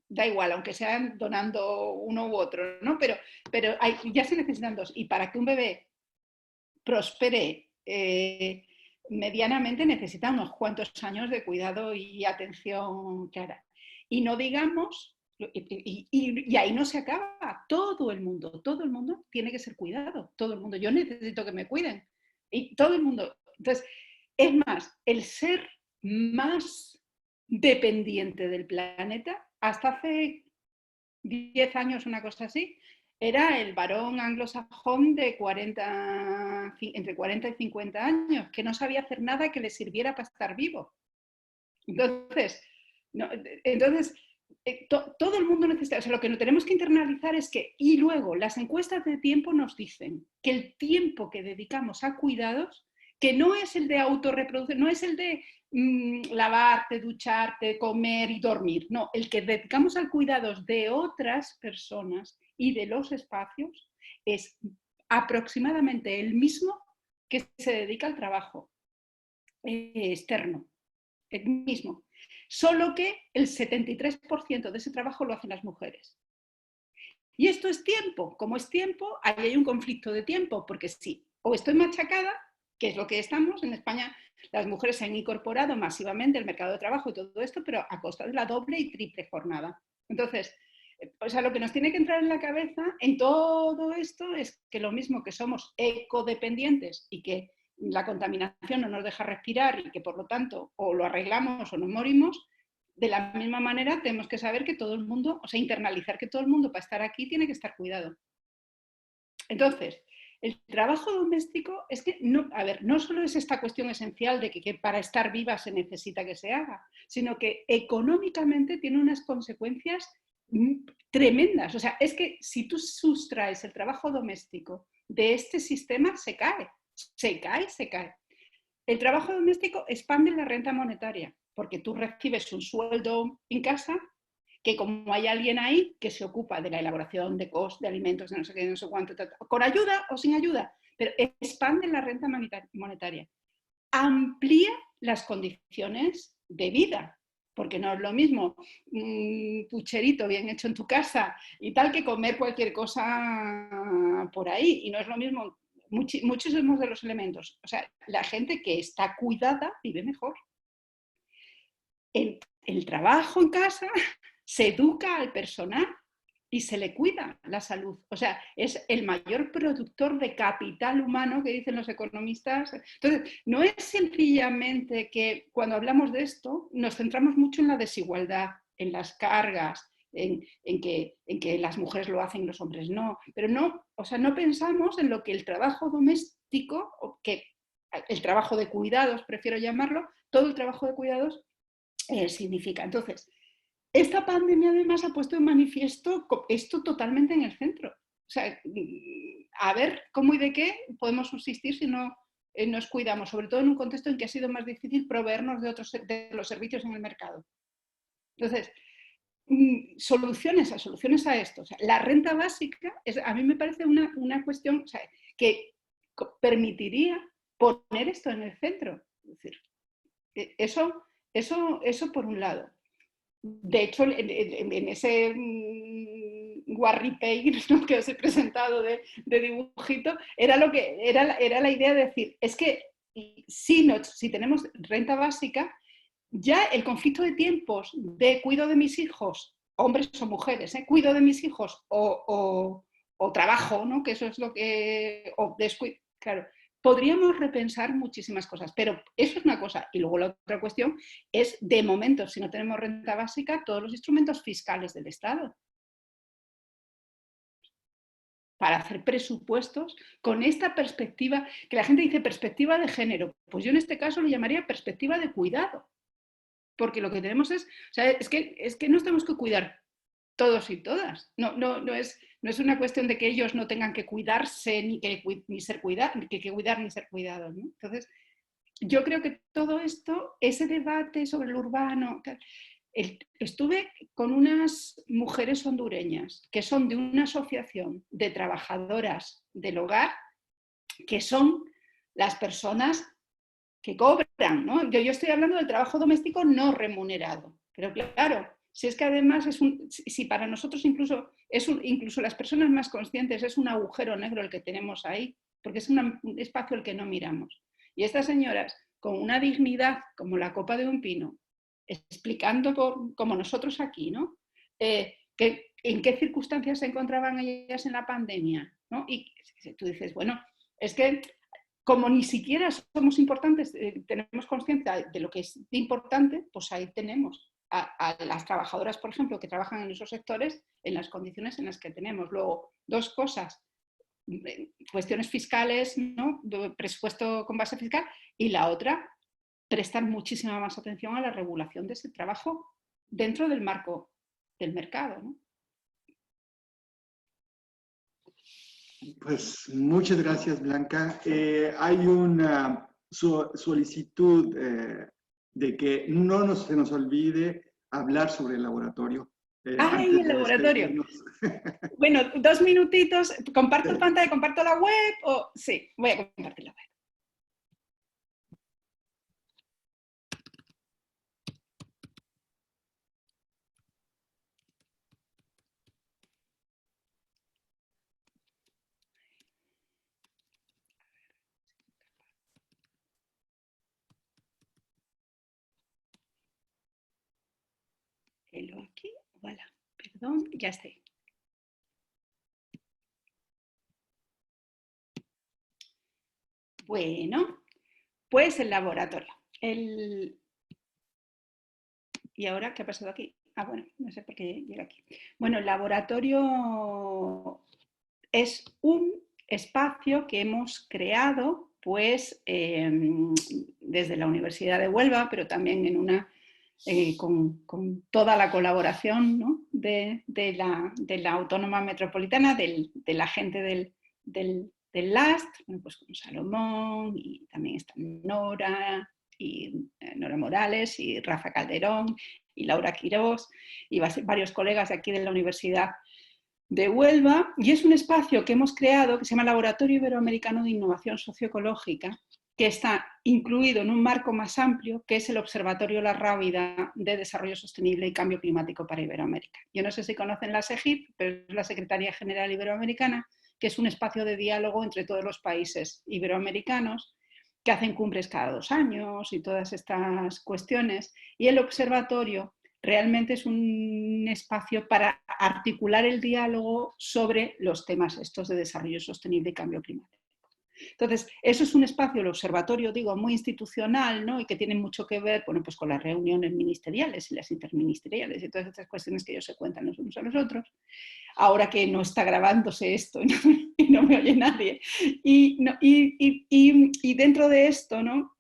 Da igual, aunque sean donando uno u otro, ¿no? Pero ya se necesitan dos. Y para que un bebé prospere medianamente necesita unos cuantos años de cuidado y atención clara. Y no digamos, y ahí no se acaba, todo el mundo tiene que ser cuidado, todo el mundo. Yo necesito que me cuiden. Y todo el mundo. Entonces, es más, el ser más dependiente del planeta, hasta hace 10 años, una cosa así, era el varón anglosajón de entre 40 y 50 años, que no sabía hacer nada que le sirviera para estar vivo. Entonces, todo el mundo necesita, o sea, lo que no tenemos que internalizar es que, y luego las encuestas de tiempo nos dicen que el tiempo que dedicamos a cuidados, que no es el de autorreproducir, no es el de lavarte, ducharte, comer y dormir, no, el que dedicamos a cuidados de otras personas y de los espacios es aproximadamente el mismo que se dedica al trabajo externo, el mismo. Solo que el 73% de ese trabajo lo hacen las mujeres. Y esto es tiempo. Como es tiempo, ahí hay un conflicto de tiempo, porque sí, o estoy machacada, que es lo que estamos, en España las mujeres se han incorporado masivamente al mercado de trabajo y todo esto, pero a costa de la doble y triple jornada. Entonces, o sea, lo que nos tiene que entrar en la cabeza en todo esto es que lo mismo que somos ecodependientes y que la contaminación no nos deja respirar y que por lo tanto o lo arreglamos o nos morimos, de la misma manera tenemos que saber que todo el mundo, o sea, internalizar que todo el mundo para estar aquí tiene que estar cuidado. Entonces, el trabajo doméstico es que, no solo es esta cuestión esencial de que para estar viva se necesita que se haga, sino que económicamente tiene unas consecuencias tremendas. O sea, es que si tú sustraes el trabajo doméstico de este sistema, se cae. El trabajo doméstico expande la renta monetaria, porque tú recibes un sueldo en casa que como hay alguien ahí que se ocupa de la elaboración de cost, de alimentos, de no sé qué, no sé cuánto, con ayuda o sin ayuda, pero expande la renta monetaria, amplía las condiciones de vida, porque no es lo mismo un pucherito bien hecho en tu casa y tal que comer cualquier cosa por ahí, y no es lo mismo muchísimos de los elementos. O sea, la gente que está cuidada vive mejor. El trabajo en casa se educa al personal y se le cuida la salud. O sea, es el mayor productor de capital humano que dicen los economistas. Entonces, no es sencillamente que cuando hablamos de esto nos centramos mucho en la desigualdad, en las cargas, en que las mujeres lo hacen y los hombres no. Pero no, o sea, no pensamos en lo que el trabajo doméstico, o que el trabajo de cuidados, prefiero llamarlo, todo el trabajo de cuidados significa. Entonces, esta pandemia además ha puesto en manifiesto esto totalmente en el centro. O sea, a ver cómo y de qué podemos subsistir si no nos cuidamos, sobre todo en un contexto en que ha sido más difícil proveernos de los servicios en el mercado. Entonces, soluciones a esto. O sea, la renta básica, a mí me parece una cuestión, o sea, que permitiría poner esto en el centro. Es decir, eso por un lado. De hecho, en ese Warripage, ¿no?, que os he presentado de dibujito, era la idea de decir, es que si tenemos renta básica, ya el conflicto de tiempos de cuido de mis hijos, hombres o mujeres, cuido de mis hijos o trabajo, ¿no?, que eso es lo que... o descuido, claro. Podríamos repensar muchísimas cosas, pero eso es una cosa. Y luego la otra cuestión es, de momento, si no tenemos renta básica, todos los instrumentos fiscales del Estado para hacer presupuestos con esta perspectiva, que la gente dice perspectiva de género. Pues yo en este caso lo llamaría perspectiva de cuidado. Porque lo que tenemos es, o sea, es que nos tenemos que cuidar todos y todas. No es una cuestión de que ellos no tengan que cuidarse ni ser cuidados, que cuidar ni ser cuidados, ¿no? Entonces, yo creo que todo esto, ese debate sobre lo urbano, estuve con unas mujeres hondureñas que son de una asociación de trabajadoras del hogar, que son las personas que cobran, ¿no? Yo estoy hablando del trabajo doméstico no remunerado, pero claro, si es que además si para nosotros incluso las personas más conscientes es un agujero negro el que tenemos ahí, porque es un espacio el que no miramos. Y estas señoras, con una dignidad como la copa de un pino, explicando como nosotros aquí, ¿no? En qué circunstancias se encontraban ellas en la pandemia, ¿no? Y tú dices, bueno, es que como ni siquiera somos importantes, tenemos conciencia de lo que es importante, pues ahí tenemos a las trabajadoras, por ejemplo, que trabajan en esos sectores en las condiciones en las que tenemos. Luego, dos cosas, cuestiones fiscales, ¿no?, presupuesto con base fiscal, y la otra, prestar muchísima más atención a la regulación de ese trabajo dentro del marco del mercado, ¿no? Pues muchas gracias, Blanca. Hay una solicitud de que no se nos olvide hablar sobre el laboratorio. ¡Ay, el laboratorio! Bueno, 2 minutitos. ¿Comparto sí. Pantalla? ¿Comparto la web? O... Sí, voy a compartir la web. Aquí, voilà. Perdón, ya estoy. Bueno, pues el laboratorio. ¿Y ahora qué ha pasado aquí? Ah, bueno, no sé por qué llega aquí. Bueno, el laboratorio es un espacio que hemos creado, pues, desde la Universidad de Huelva, pero también en una... con toda la colaboración, ¿no?, de la Autónoma Metropolitana, de la gente del LAST, bueno, pues con Salomón, y también está Nora, Nora Morales y Rafa Calderón y Laura Quirós y varios colegas de aquí de la Universidad de Huelva, y es un espacio que hemos creado que se llama Laboratorio Iberoamericano de Innovación Socioecológica, que está incluido en un marco más amplio, que es el Observatorio La Rábida de Desarrollo Sostenible y Cambio Climático para Iberoamérica. Yo no sé si conocen la SEGIP, pero es la Secretaría General Iberoamericana, que es un espacio de diálogo entre todos los países iberoamericanos, que hacen cumbres cada 2 años y todas estas cuestiones, y el observatorio realmente es un espacio para articular el diálogo sobre los temas estos de desarrollo sostenible y cambio climático. Entonces, eso es un espacio, el observatorio, digo, muy institucional, ¿no? Y que tiene mucho que ver, bueno, pues con las reuniones ministeriales y las interministeriales y todas estas cuestiones que ellos se cuentan los unos a los otros. Ahora que no está grabándose esto y no me oye nadie. Y dentro de esto, ¿no?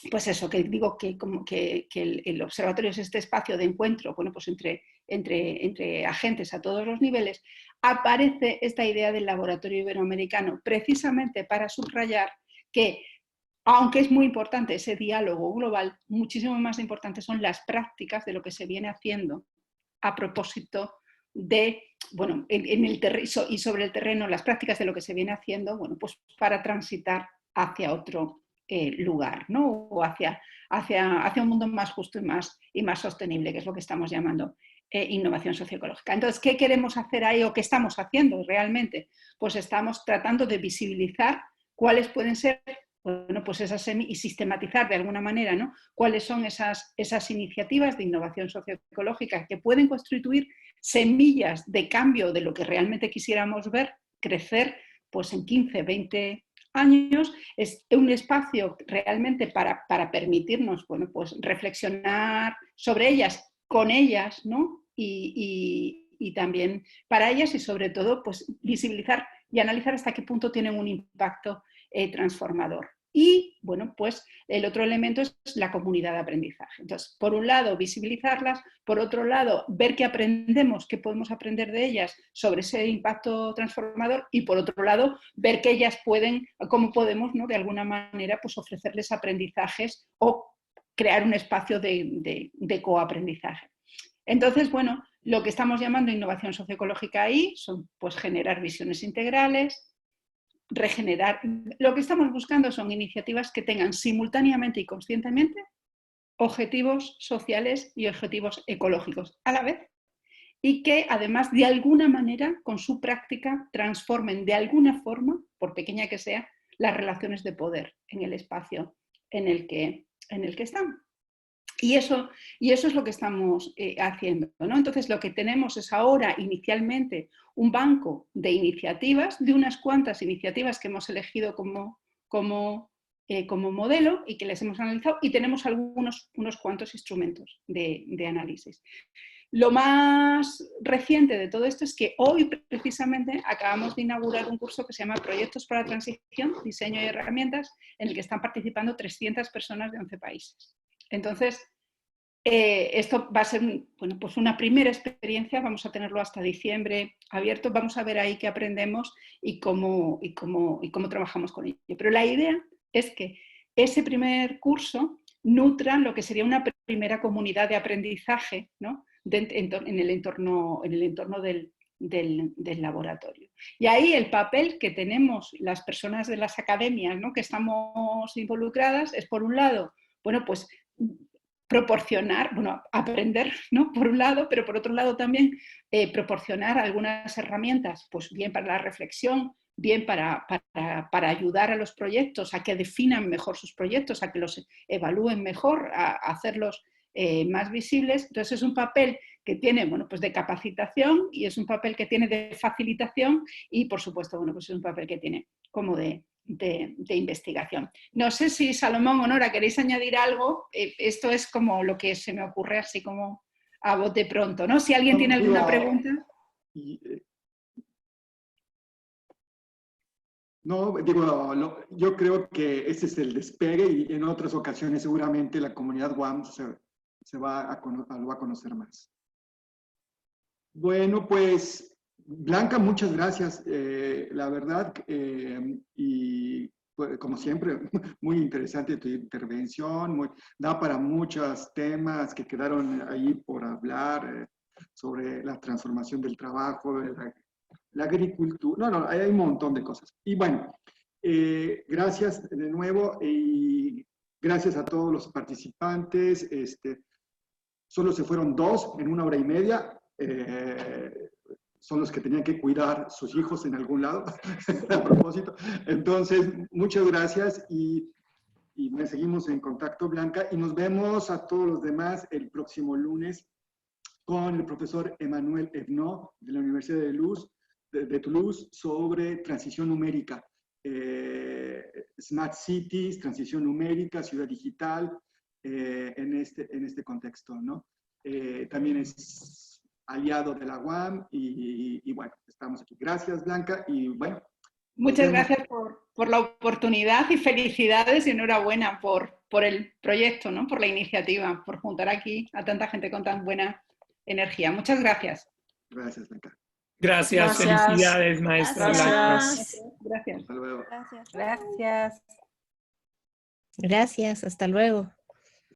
Pues eso, que digo que, como que el observatorio es este espacio de encuentro, bueno, pues entre agentes a todos los niveles, aparece esta idea del laboratorio iberoamericano precisamente para subrayar que, aunque es muy importante ese diálogo global, muchísimo más importante son las prácticas de lo que se viene haciendo a propósito de, bueno, y sobre el terreno, las prácticas de lo que se viene haciendo, bueno, pues para transitar hacia otro lugar, ¿no? O hacia un mundo más justo y más sostenible, que es lo que estamos llamando innovación socioecológica. Entonces, ¿qué queremos hacer ahí o qué estamos haciendo realmente? Pues estamos tratando de visibilizar cuáles pueden ser, bueno, pues y sistematizar de alguna manera, ¿no? Cuáles son esas iniciativas de innovación socioecológica que pueden constituir semillas de cambio de lo que realmente quisiéramos ver crecer pues en 15, 20 años. Es un espacio realmente para permitirnos, bueno, pues reflexionar sobre ellas, con ellas, ¿no? Y también para ellas y sobre todo pues visibilizar y analizar hasta qué punto tienen un impacto transformador. Y, bueno, pues el otro elemento es la comunidad de aprendizaje. Entonces, por un lado, visibilizarlas, por otro lado, ver qué aprendemos, qué podemos aprender de ellas sobre ese impacto transformador y, por otro lado, ver que ellas pueden, cómo podemos, ¿no? De alguna manera, pues ofrecerles aprendizajes o crear un espacio de coaprendizaje. Entonces, bueno, lo que estamos llamando innovación socioecológica ahí son, pues, generar visiones integrales, regenerar. Lo que estamos buscando son iniciativas que tengan simultáneamente y conscientemente objetivos sociales y objetivos ecológicos a la vez y que además de alguna manera con su práctica transformen de alguna forma, por pequeña que sea, las relaciones de poder en el espacio en el que están. Y eso es lo que estamos haciendo, ¿no? Entonces, lo que tenemos es ahora inicialmente un banco de iniciativas, de unas cuantas iniciativas que hemos elegido como modelo y que les hemos analizado, y tenemos unos cuantos instrumentos de análisis. Lo más reciente de todo esto es que hoy precisamente acabamos de inaugurar un curso que se llama Proyectos para la Transición, Diseño y Herramientas, en el que están participando 300 personas de 11 países. Entonces, esto va a ser, bueno, pues una primera experiencia, vamos a tenerlo hasta diciembre abierto, vamos a ver ahí qué aprendemos y cómo trabajamos con ello. Pero la idea es que ese primer curso nutra lo que sería una primera comunidad de aprendizaje, ¿no? En el entorno del laboratorio. Y ahí el papel que tenemos las personas de las academias, ¿no? Que estamos involucradas es, por un lado, bueno, pues proporcionar, bueno, aprender, ¿no? Por un lado, pero por otro lado también proporcionar algunas herramientas, pues bien para la reflexión, bien para ayudar a los proyectos a que definan mejor sus proyectos, a que los evalúen mejor, a hacerlos más visibles. Entonces es un papel que tiene, bueno, pues de capacitación y es un papel que tiene de facilitación y, por supuesto, bueno, pues es un papel que tiene como de investigación. No sé si Salomón o Nora queréis añadir algo. Esto es como lo que se me ocurre así como a bote pronto, ¿no? Si alguien tiene alguna pregunta. No, digo, yo creo que ese es el despegue y en otras ocasiones seguramente la comunidad WAM lo va a conocer más. Bueno, pues Blanca, muchas gracias, la verdad, y como siempre, muy interesante tu intervención, da para muchos temas que quedaron ahí por hablar, sobre la transformación del trabajo, la agricultura, no, hay un montón de cosas. Y bueno, gracias de nuevo y gracias a todos los participantes. Solo se fueron 2 en 1 hora y media. Son los que tenían que cuidar sus hijos en algún lado, a propósito. Entonces, muchas gracias y seguimos en contacto, Blanca, y nos vemos a todos los demás el próximo lunes con el profesor Emmanuel Evno de la Universidad de Toulouse sobre transición numérica, Smart Cities, transición numérica, ciudad digital, en este contexto, ¿no? También es aliado de la UAM y bueno, estamos aquí. Gracias, Blanca, y bueno. Muchas gracias por la oportunidad y felicidades y enhorabuena por el proyecto, ¿no? Por la iniciativa, por juntar aquí a tanta gente con tan buena energía. Muchas gracias. Gracias, Blanca. Gracias. Felicidades, maestra Blanca. Gracias. Hasta luego. Gracias. Gracias. Hasta luego.